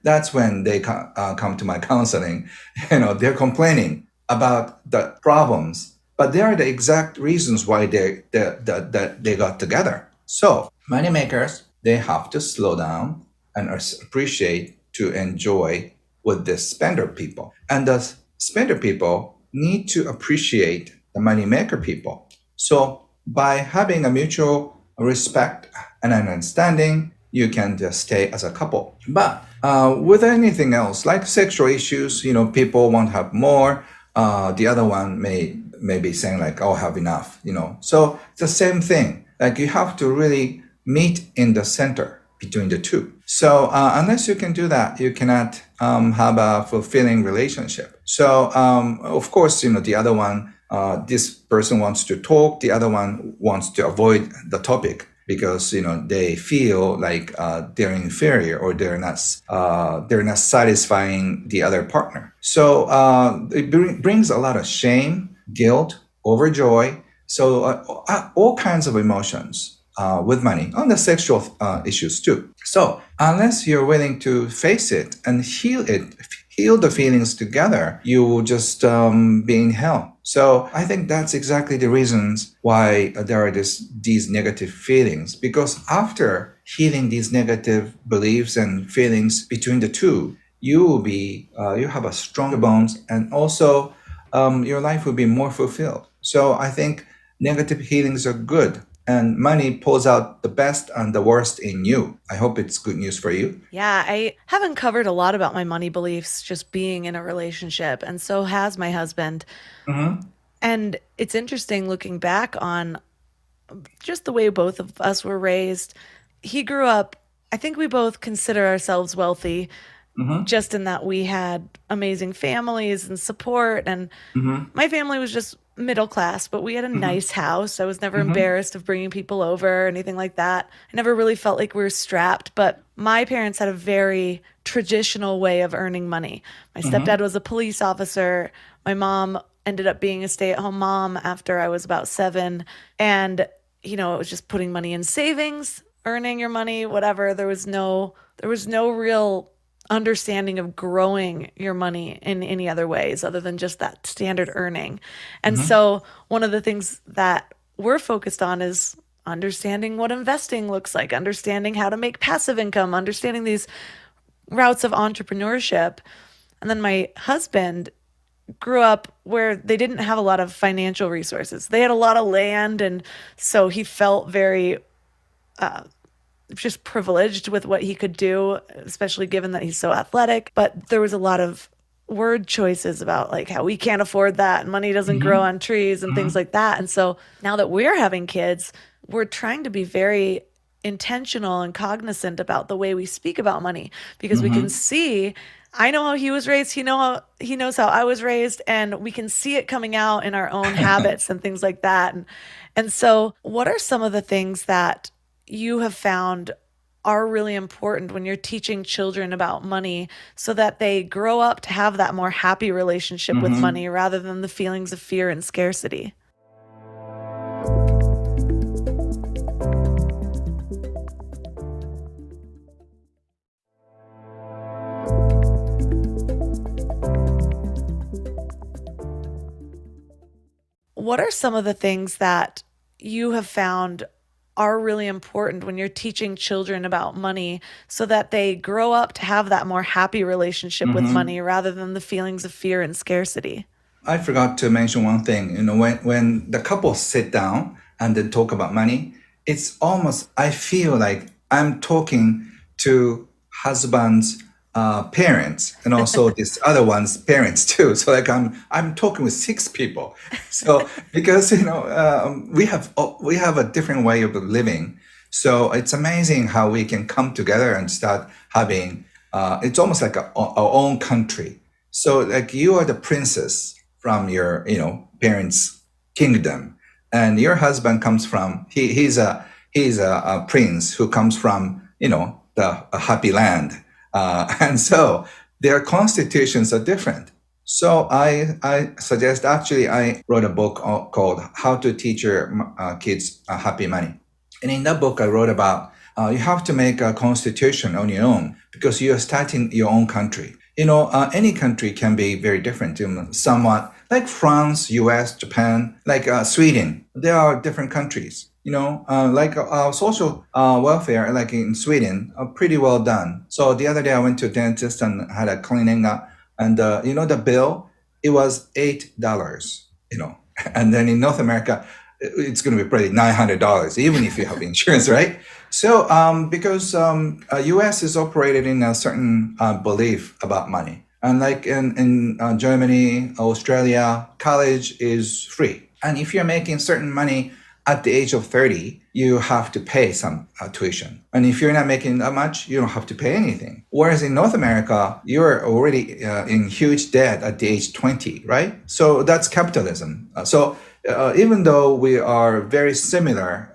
that's when they come to my counseling. They're complaining about the problems, but they are the exact reasons why they got together. So money makers, they have to slow down and appreciate to enjoy with the spender people. And the spender people need to appreciate the money maker people. So by having a mutual respect and an understanding, you can just stay as a couple. But with anything else, like sexual issues, people want to have more. The other one may be saying like, "Oh, have enough," So it's the same thing. Like you have to really meet in the center between the two. So unless you can do that, you cannot have a fulfilling relationship. So of course, the other one, this person wants to talk, the other one wants to avoid the topic because they feel like they're inferior or they're not satisfying the other partner. So it brings a lot of shame, guilt, overjoy. So all kinds of emotions. With money on the sexual issues too. So unless you're willing to face it and heal the feelings together, you will just be in hell. So I think that's exactly the reasons why there are these negative feelings, because after healing these negative beliefs and feelings between the two, you have a stronger bonds, and also your life will be more fulfilled. So I think negative healings are good. And money pulls out the best and the worst in you. I hope it's good news for you. Yeah, I have uncovered a lot about my money beliefs just being in a relationship, and so has my husband. And it's interesting looking back on just the way both of us were raised. He grew up, I think we both consider ourselves wealthy, just in that we had amazing families and support. And my family was just middle class, but we had a nice house. I was never embarrassed of bringing people over or anything like that. I never really felt like we were strapped, but my parents had a very traditional way of earning money. My stepdad was a police officer. My mom ended up being a stay-at-home mom after I was about 7. And, it was just putting money in savings, earning your money, whatever. There was no real understanding of growing your money in any other ways other than just that standard earning. And so one of the things that we're focused on is understanding what investing looks like, understanding how to make passive income, understanding these routes of entrepreneurship. And then my husband grew up where they didn't have a lot of financial resources. They had a lot of land, and so he felt very just privileged with what he could do, especially given that he's so athletic. But there was a lot of word choices about like how we can't afford that and money doesn't grow on trees and things like that. And so now that we're having kids, we're trying to be very intentional and cognizant about the way we speak about money because we can see I know how he was raised, he knows how I was raised, and we can see it coming out in our own habits and things like that. And so what are some of the things that you have found are really important when you're teaching children about money so that they grow up to have that more happy relationship with money rather than the feelings of fear and scarcity? What are some of the things that you have found are really important when you're teaching children about money so that they grow up to have that more happy relationship with money rather than the feelings of fear and scarcity? I forgot to mention one thing. When the couple sit down and then talk about money, it's almost, I feel like I'm talking to husband's parents and also this other one's parents too. So like I'm talking with 6 people. So because we have a different way of living. So it's amazing how we can come together and start having. It's almost like our own country. So like you are the princess from your parents' kingdom, and your husband comes from he's a prince who comes from the happy land. And so their constitutions are different. So I suggest, actually, I wrote a book called How to Teach Your Kids Happy Money. And in that book, I wrote about you have to make a constitution on your own because you're starting your own country. Any country can be very different, somewhat like France, US, Japan, like Sweden. There are different countries. Like social welfare, like in Sweden, are pretty well done. So the other day I went to a dentist and had a cleaning up, and the bill, it was $8. And then in North America, it's going to be probably $900, even if you have insurance, right? So because US is operated in a certain belief about money, and like in Germany, Australia, college is free, and if you're making certain money at the age of 30, you have to pay some tuition. And if you're not making that much, you don't have to pay anything. Whereas in North America, you're already in huge debt at the age 20, right? So that's capitalism. So even though we are very similar,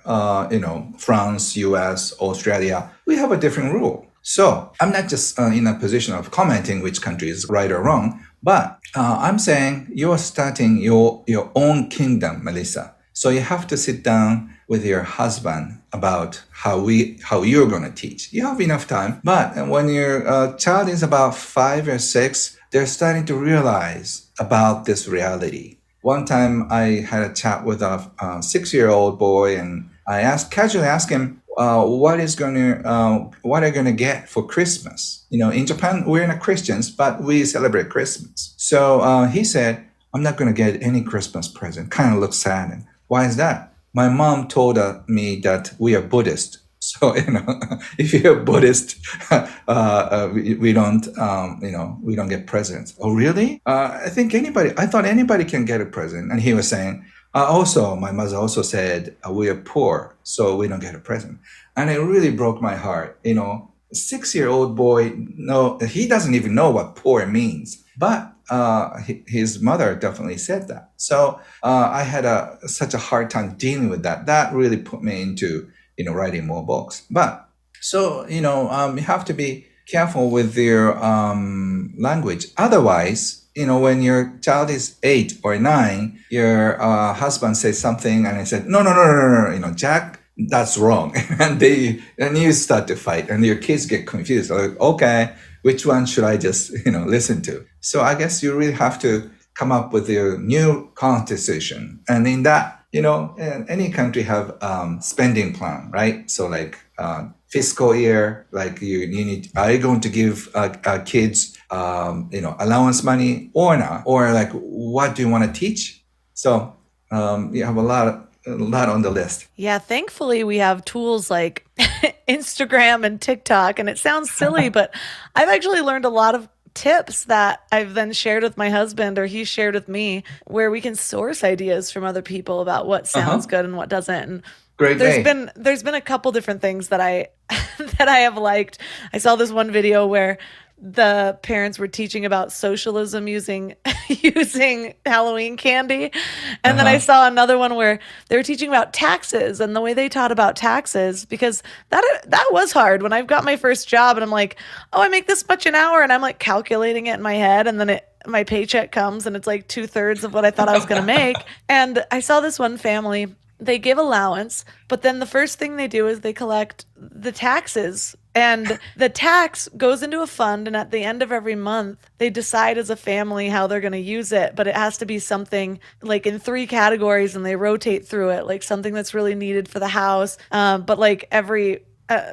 France, US, Australia, we have a different rule. So I'm not just in a position of commenting which country is right or wrong, but I'm saying you're starting your own kingdom, Melissa. So you have to sit down with your husband about how you're going to teach. You have enough time, but when your child is about 5 or 6, they're starting to realize about this reality. One time I had a chat with a 6-year-old boy, and I casually asked him, what are you going to get for Christmas? In Japan, we're not Christians, but we celebrate Christmas. So he said, I'm not going to get any Christmas present. Kind of looks sad. And why is that? My mom told me that we are Buddhist. So, if you're Buddhist, we don't get presents. Oh, really? I thought anybody can get a present. And he was saying, also, my mother also said, we are poor, so we don't get a present. And it really broke my heart. 6-year-old boy, no, he doesn't even know what poor means. But his mother definitely said that. So I had such a hard time dealing with that. That really put me into writing more books. But so you have to be careful with your language. Otherwise, when your child is 8 or 9, your husband says something, and I said, no, Jack, that's wrong, and you start to fight, and your kids get confused. Like, okay, which one should I just listen to? So I guess you really have to come up with your new constitution, and in that, any country have spending plan, right? So like fiscal year, like you need, are you going to give kids allowance money or not, or like what do you want to teach? So you have a lot on the list. Yeah, thankfully we have tools like Instagram and TikTok, and it sounds silly, but I've actually learned a lot of tips that I've then shared with my husband or he shared with me where we can source ideas from other people about what sounds good and what doesn't. And Great way. there's been a couple different things that I that I have liked. I saw this one video where the parents were teaching about socialism using using Halloween candy. And then I saw another one where they were teaching about taxes and the way they taught about taxes, because that was hard. When I got my first job and I'm like, oh, I make this much an hour, and I'm like calculating it in my head, and then my paycheck comes and it's like 2/3 of what I thought I was going to make. And I saw this one family, they give allowance, but then the first thing they do is they collect the taxes. And the tax goes into a fund, and at the end of every month, they decide as a family how they're going to use it. But it has to be something like in 3 categories, and they rotate through it, like something that's really needed for the house. But like every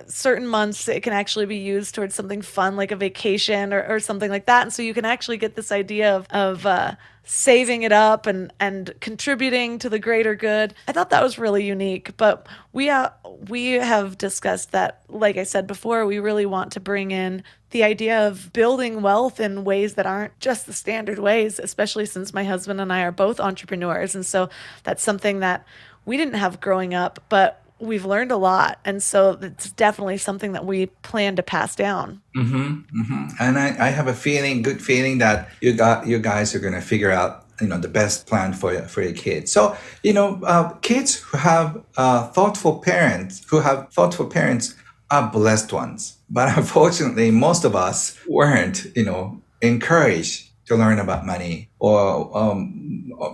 certain months, it can actually be used towards something fun, like a vacation or something like that. And so you can actually get this idea of saving it up and contributing to the greater good. I thought that was really unique. But we have discussed that, like I said before, we really want to bring in the idea of building wealth in ways that aren't just the standard ways, especially since my husband and I are both entrepreneurs. And so that's something that we didn't have growing up, but we've learned a lot. And so it's definitely something that we plan to pass down. And I have a good feeling that you guys are going to figure out, the best plan for your kids. So, kids who have thoughtful parents are blessed ones. But unfortunately, most of us weren't, encouraged to learn about money, or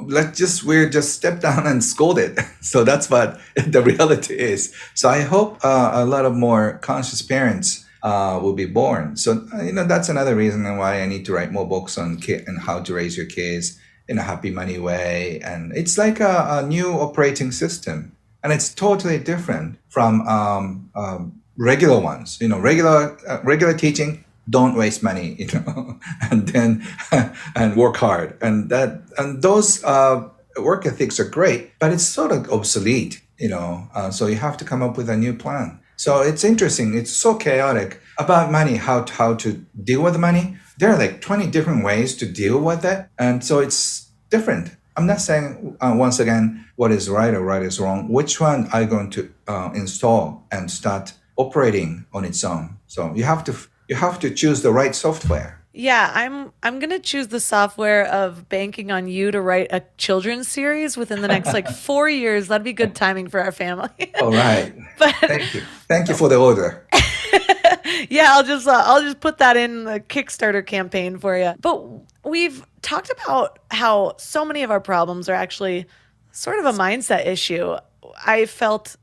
we're just stepped down and scolded. So that's what the reality is. So I hope a lot of more conscious parents will be born. So that's another reason why I need to write more books on and how to raise your kids in a happy money way. And it's like a new operating system, and it's totally different from regular ones. Regular teaching. Don't waste money, and then and work hard, and those work ethics are great, but it's sort of obsolete, So you have to come up with a new plan. So it's interesting. It's so chaotic about money. How to deal with money? There are like 20 different ways to deal with it, and so it's different. I'm not saying once again what is right or what is wrong. Which one are you going to install and start operating on its own? So you have to choose the right software. Yeah, I'm going to choose the software of banking on you to write a children's series within the next 4 years. That'd be good timing for our family. All right. But Thank you for the order. Yeah, I'll just put that in the Kickstarter campaign for you. But we've talked about how so many of our problems are actually sort of a mindset issue. I felt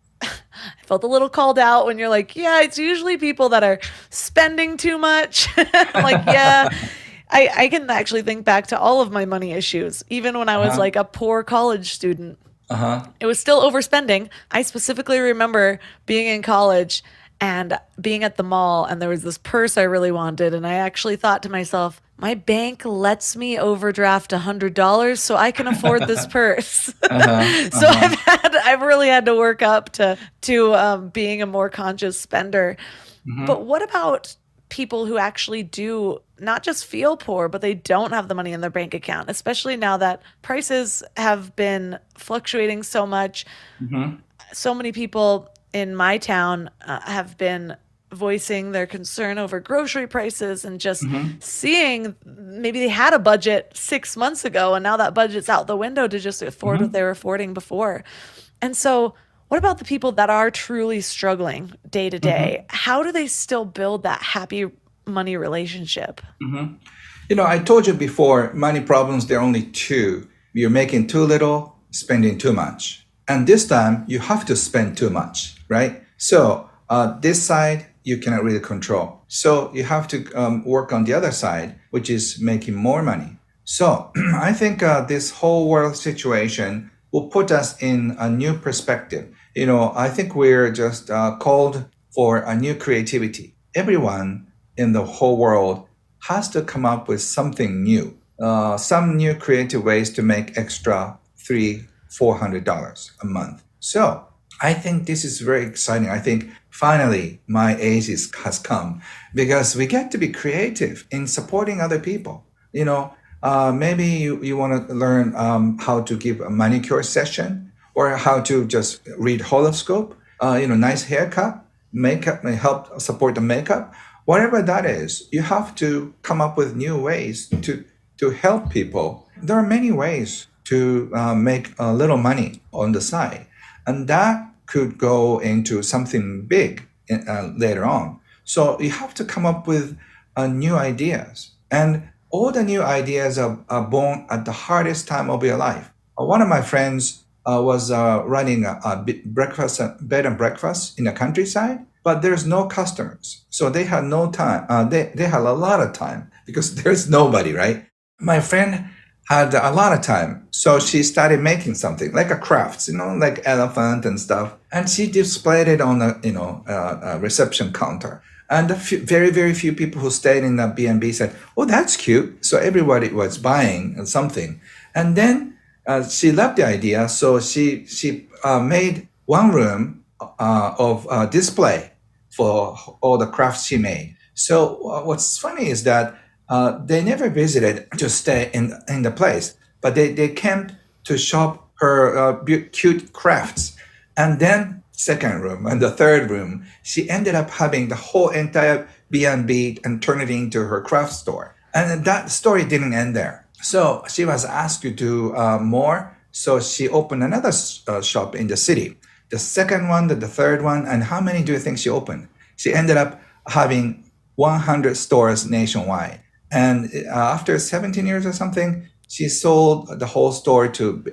a little called out when you're like, yeah, it's usually people that are spending too much. I'm like, yeah, I can actually think back to all of my money issues. Even when I was like a poor college student, it was still overspending. I specifically remember being in college and being at the mall, and there was this purse I really wanted. And I actually thought to myself, my bank lets me overdraft $100 so I can afford this purse. So I've really had to work up to being a more conscious spender. But what about people who actually do not just feel poor, but they don't have the money in their bank account, especially now that prices have been fluctuating so much? So many people in my town have been voicing their concern over grocery prices and just seeing maybe they had a budget 6 months ago and now that budget's out the window to just afford what they were affording before. And so what about the people that are truly struggling day to day? How do they still build that happy money relationship? I told you before, money problems, there are only 2. You're making too little, spending too much. And this time you have to spend too much, right? So this side, you cannot really control. So you have to work on the other side, which is making more money. So I think this whole world situation will put us in a new perspective. I think we're just called for a new creativity. Everyone in the whole world has to come up with something new, some new creative ways to make extra $300-400 a month. So I think this is very exciting. I think finally my age has come because we get to be creative in supporting other people. Maybe you want to learn how to give a manicure session or how to just read horoscope, nice haircut, makeup, may help support the makeup. Whatever that is, you have to come up with new ways to help people. There are many ways to make a little money on the side, and that could go into something big later on. So you have to come up with new ideas, and all the new ideas are born at the hardest time of your life. One of my friends was running bed and breakfast in the countryside, but there's no customers. So they had no time. They had a lot of time because there's nobody, right? My friend had a lot of time. So she started making something like a crafts, like elephant and stuff. And she displayed it on a reception counter. And very, very few people who stayed in the B&B said, oh, that's cute. So everybody was buying something. And then she loved the idea. So she made one room of display for all the crafts she made. So what's funny is that they never visited to stay in the place, but they came to shop her cute crafts. And then second room and the third room, she ended up having the whole entire B&B and turn it into her craft store. And that story didn't end there. So she was asked to do more. So she opened another shop in the city. The second one, the third one, and how many do you think she opened? She ended up having 100 stores nationwide. And after 17 years or something, she sold the whole store to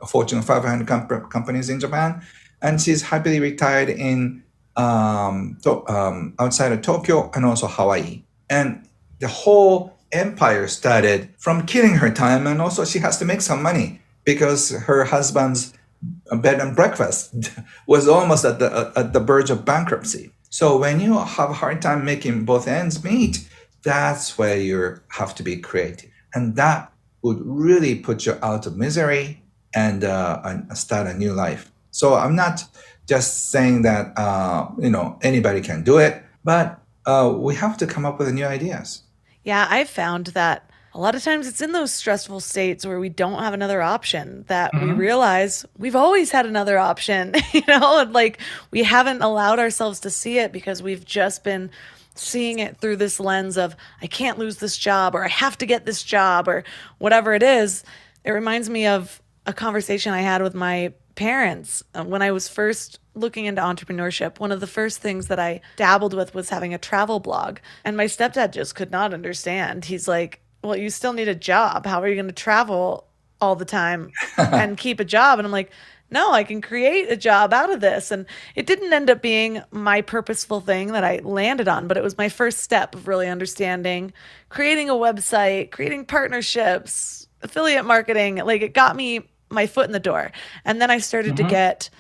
Fortune 500 companies in Japan. And she's happily retired in outside of Tokyo and also Hawaii. And the whole empire started from killing her time. And also she has to make some money because her husband's bed and breakfast was almost at the verge of bankruptcy. So when you have a hard time making both ends meet, that's where you have to be creative. And that would really put you out of misery and start a new life. So I'm not just saying that, anybody can do it, but we have to come up with new ideas. Yeah, I've found that a lot of times it's in those stressful states where we don't have another option that we realize we've always had another option, and like we haven't allowed ourselves to see it because we've just been seeing it through this lens of I can't lose this job or I have to get this job or whatever it is. It reminds me of a conversation I had with my parents when I was first looking into entrepreneurship. One of the first things that I dabbled with was having a travel blog. And my stepdad just could not understand. He's like, well, you still need a job. How are you going to travel all the time and keep a job? And I'm like, no, I can create a job out of this. And it didn't end up being my purposeful thing that I landed on, but it was my first step of really understanding creating a website, creating partnerships, affiliate marketing. Like it got me my foot in the door. And then I started to get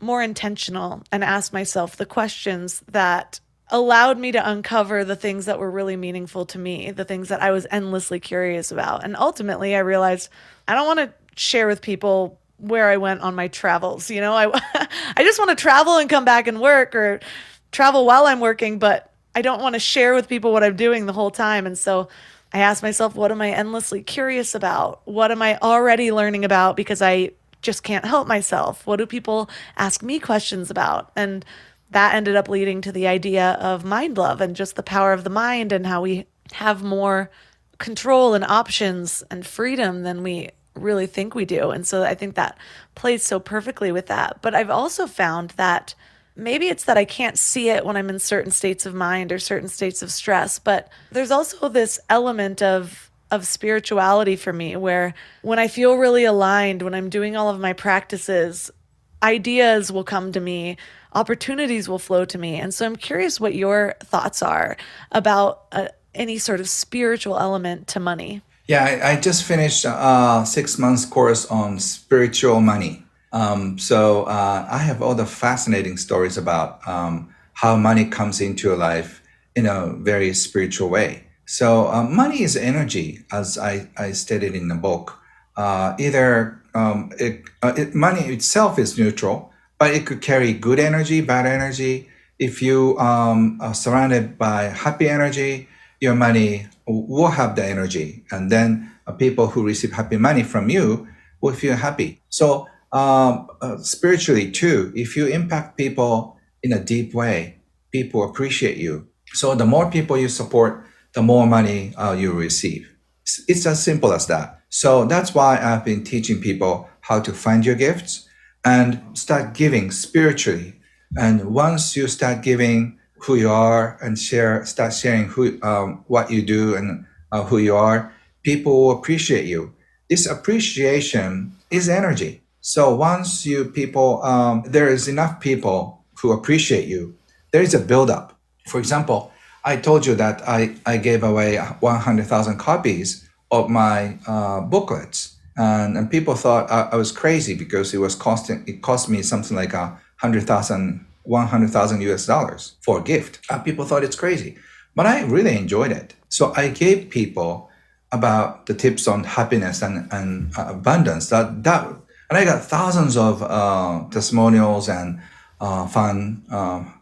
more intentional and ask myself the questions that allowed me to uncover the things that were really meaningful to me, the things that I was endlessly curious about. And ultimately, I realized I don't want to share with people where I went on my travels. I just want to travel and come back and work or travel while I'm working, but I don't want to share with people what I'm doing the whole time. And so I asked myself, what am I endlessly curious about? What am I already learning about because I just can't help myself? What do people ask me questions about? And that ended up leading to the idea of mind love and just the power of the mind and how we have more control and options and freedom than we really think we do. And so I think that plays so perfectly with that. But I've also found that maybe it's that I can't see it when I'm in certain states of mind or certain states of stress, but there's also this element of spirituality for me where when I feel really aligned, when I'm doing all of my practices, ideas will come to me, opportunities will flow to me. And so I'm curious what your thoughts are about any sort of spiritual element to money. Yeah, I just finished a 6 months course on spiritual money. So I have all the fascinating stories about how money comes into your life in a very spiritual way. So money is energy, as I stated in the book. Money itself is neutral, but it could carry good energy, bad energy. if you are surrounded by happy energy, your money will have the energy. And then people who receive happy money from you will feel happy. So spiritually too, if you impact people in a deep way, people appreciate you. So the more people you support, the more money you receive. It's as simple as that. So that's why I've been teaching people how to find your gifts and start giving spiritually. And once you start giving who you are and start sharing what you do and who you are, people will appreciate you. This appreciation is energy. So once there is enough people who appreciate you, there is a buildup. For example, I told you that I gave away 100,000 copies of my booklets, and people thought I was crazy because it cost me something like $100,000 US for a gift. People thought it's crazy, but I really enjoyed it. So I gave people about the tips on happiness and abundance. And I got thousands of testimonials and fun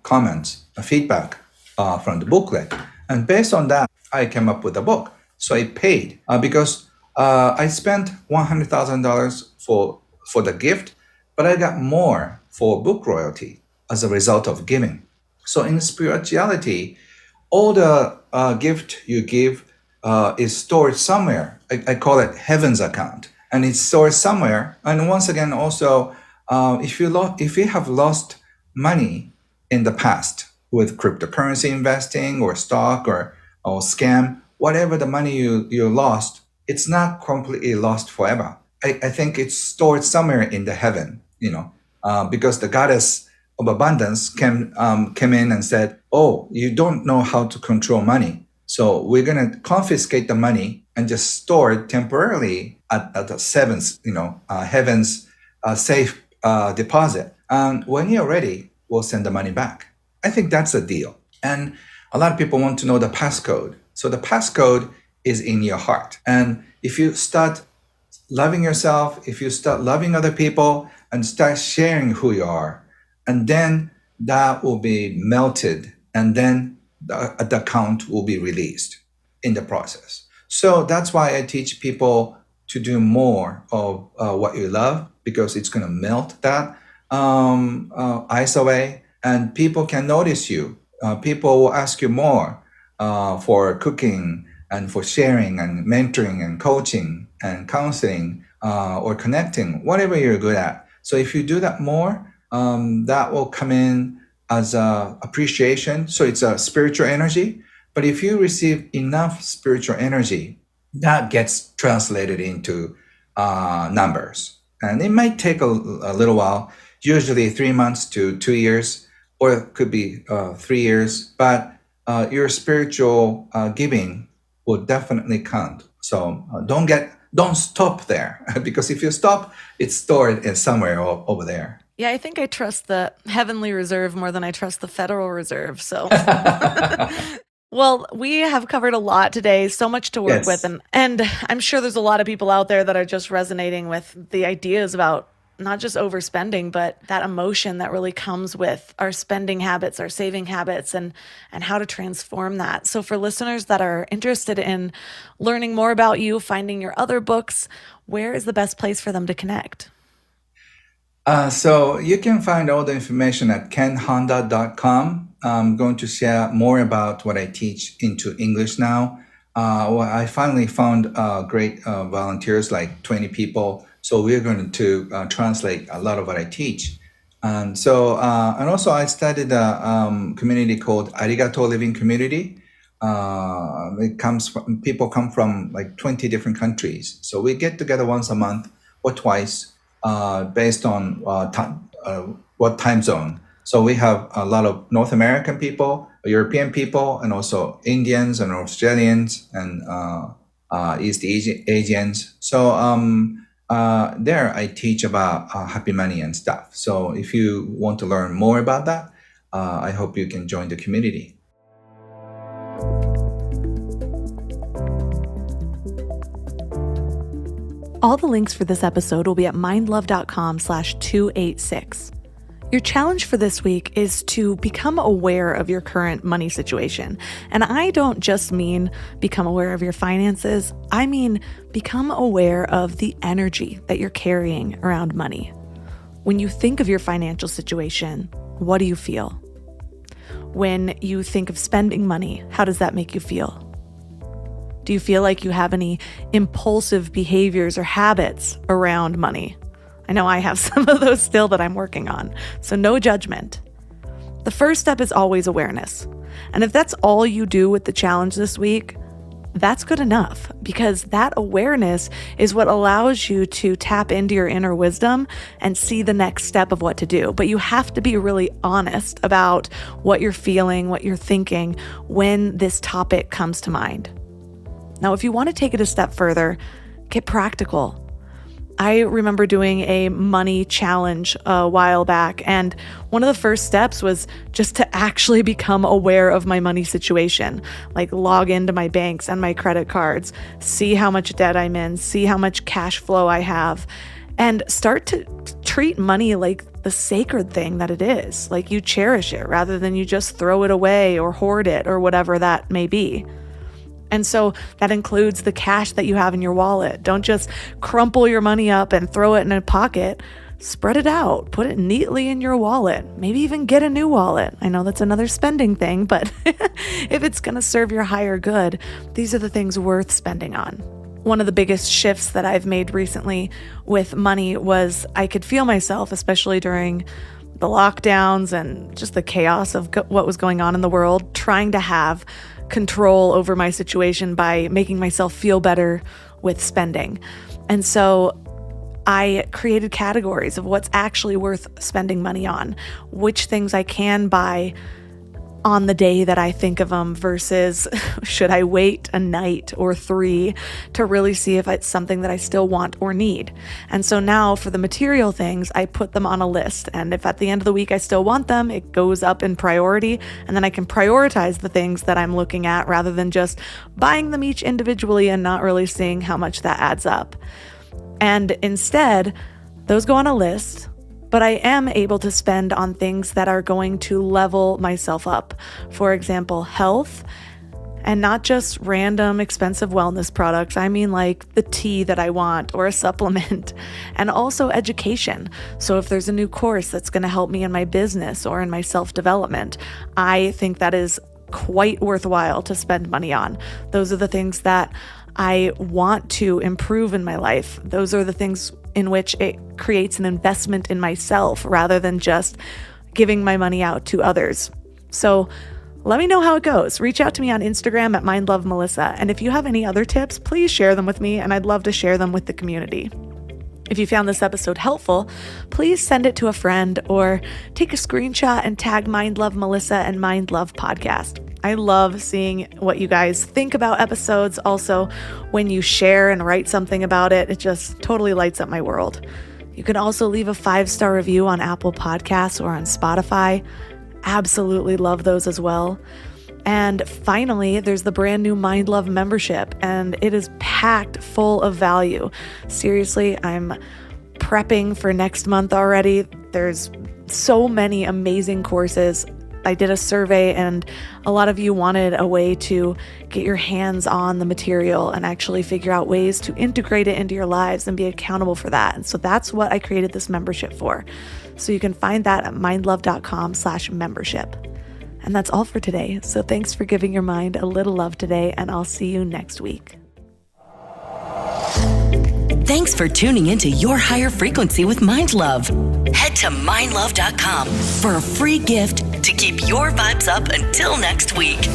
comments, feedback from the booklet. And based on that, I came up with a book. So I paid because I spent $100,000 for the gift, but I got more for book royalty as a result of giving. So in spirituality, all the gift you give is stored somewhere. I call it heaven's account, and it's stored somewhere. And once again, also, if you have lost money in the past with cryptocurrency investing or stock or scam, whatever the money you lost, it's not completely lost forever. I think it's stored somewhere in the heaven, because the goddess of abundance came in and said, "Oh, you don't know how to control money, so we're gonna confiscate the money and just store it temporarily at the heaven's safe deposit. And when you're ready, we'll send the money back." I think that's a deal. And a lot of people want to know the passcode. So the passcode is in your heart. And if you start loving yourself, if you start loving other people and start sharing who you are, and then that will be melted, and then the account will be released in the process. So that's why I teach people to do more of what you love, because it's going to melt that ice away, and people can notice you. People will ask you more for cooking and for sharing and mentoring and coaching and counseling or connecting, whatever you're good at. So if you do that more, that will come in as appreciation. So it's a spiritual energy. But if you receive enough spiritual energy, that gets translated into numbers. And it might take a little while, usually 3 months to 2 years, or it could be 3 years. But your spiritual giving will definitely count. So don't stop there, because if you stop, it's stored in somewhere over there. Yeah, I think I trust the Heavenly Reserve more than I trust the Federal Reserve. So, well, we have covered a lot today, so much to work with. And I'm sure there's a lot of people out there that are just resonating with the ideas about not just overspending, but that emotion that really comes with our spending habits, our saving habits, and how to transform that. So for listeners that are interested in learning more about you, finding your other books, where is the best place for them to connect? So you can find all the information at kenhonda.com. I'm going to share more about what I teach into English now. I finally found great volunteers, like 20 people. So we're going to translate a lot of what I teach. And also I started a community called Arigato Living Community. People come from like 20 different countries. So we get together once a month or twice based on what time zone. So we have a lot of North American people, European people, and also Indians and Australians and East Asians. So there I teach about happy money and stuff. So if you want to learn more about that, I hope you can join the community. All the links for this episode will be at mindlove.com/286. Your challenge for this week is to become aware of your current money situation. And I don't just mean become aware of your finances. I mean, become aware of the energy that you're carrying around money. When you think of your financial situation, what do you feel? When you think of spending money, how does that make you feel? Do you feel like you have any impulsive behaviors or habits around money? I know I have some of those still that I'm working on, so no judgment. The first step is always awareness. And if that's all you do with the challenge this week, that's good enough, because that awareness is what allows you to tap into your inner wisdom and see the next step of what to do. But you have to be really honest about what you're feeling, what you're thinking when this topic comes to mind. Now, if you want to take it a step further, get practical. I remember doing a money challenge a while back, and one of the first steps was just to actually become aware of my money situation, like log into my banks and my credit cards, see how much debt I'm in, see how much cash flow I have, and start to treat money like the sacred thing that it is, like you cherish it rather than you just throw it away or hoard it or whatever that may be. And so that includes the cash that you have in your wallet. Don't just crumple your money up and throw it in a pocket. Spread it out. Put it neatly in your wallet. Maybe even get a new wallet. I know that's another spending thing, but if it's going to serve your higher good, these are the things worth spending on. One of the biggest shifts that I've made recently with money was I could feel myself, especially during the lockdowns and just the chaos of what was going on in the world, trying to have control over my situation by making myself feel better with spending. And so I created categories of what's actually worth spending money on, which things I can buy on the day that I think of them versus should I wait a night or 3 to really see if it's something that I still want or need. And so now for the material things, I put them on a list. And if at the end of the week I still want them, it goes up in priority. And then I can prioritize the things that I'm looking at rather than just buying them each individually and not really seeing how much that adds up. And instead, those go on a list. But I am able to spend on things that are going to level myself up. For example, health, and not just random expensive wellness products. I mean like the tea that I want or a supplement, and also education. So if there's a new course that's going to help me in my business or in my self-development, I think that is quite worthwhile to spend money on. Those are the things that I want to improve in my life. Those are the things in which it creates an investment in myself rather than just giving my money out to others. So let me know how it goes. Reach out to me on Instagram at mindlovemelissa. And if you have any other tips, please share them with me, and I'd love to share them with the community. If you found this episode helpful, please send it to a friend or take a screenshot and tag Mind Love Melissa and Mind Love Podcast. I love seeing what you guys think about episodes. Also, when you share and write something about it, it just totally lights up my world. You can also leave a 5-star review on Apple Podcasts or on Spotify. Absolutely love those as well. And finally, there's the brand new Mind Love membership, and it is packed full of value. Seriously, I'm prepping for next month already. There's so many amazing courses. I did a survey, and a lot of you wanted a way to get your hands on the material and actually figure out ways to integrate it into your lives and be accountable for that. And so that's what I created this membership for. So you can find that at mindlove.com/membership. And that's all for today. So thanks for giving your mind a little love today, and I'll see you next week. Thanks for tuning into Your Higher Frequency with Mind Love. Head to mindlove.com for a free gift to keep your vibes up until next week.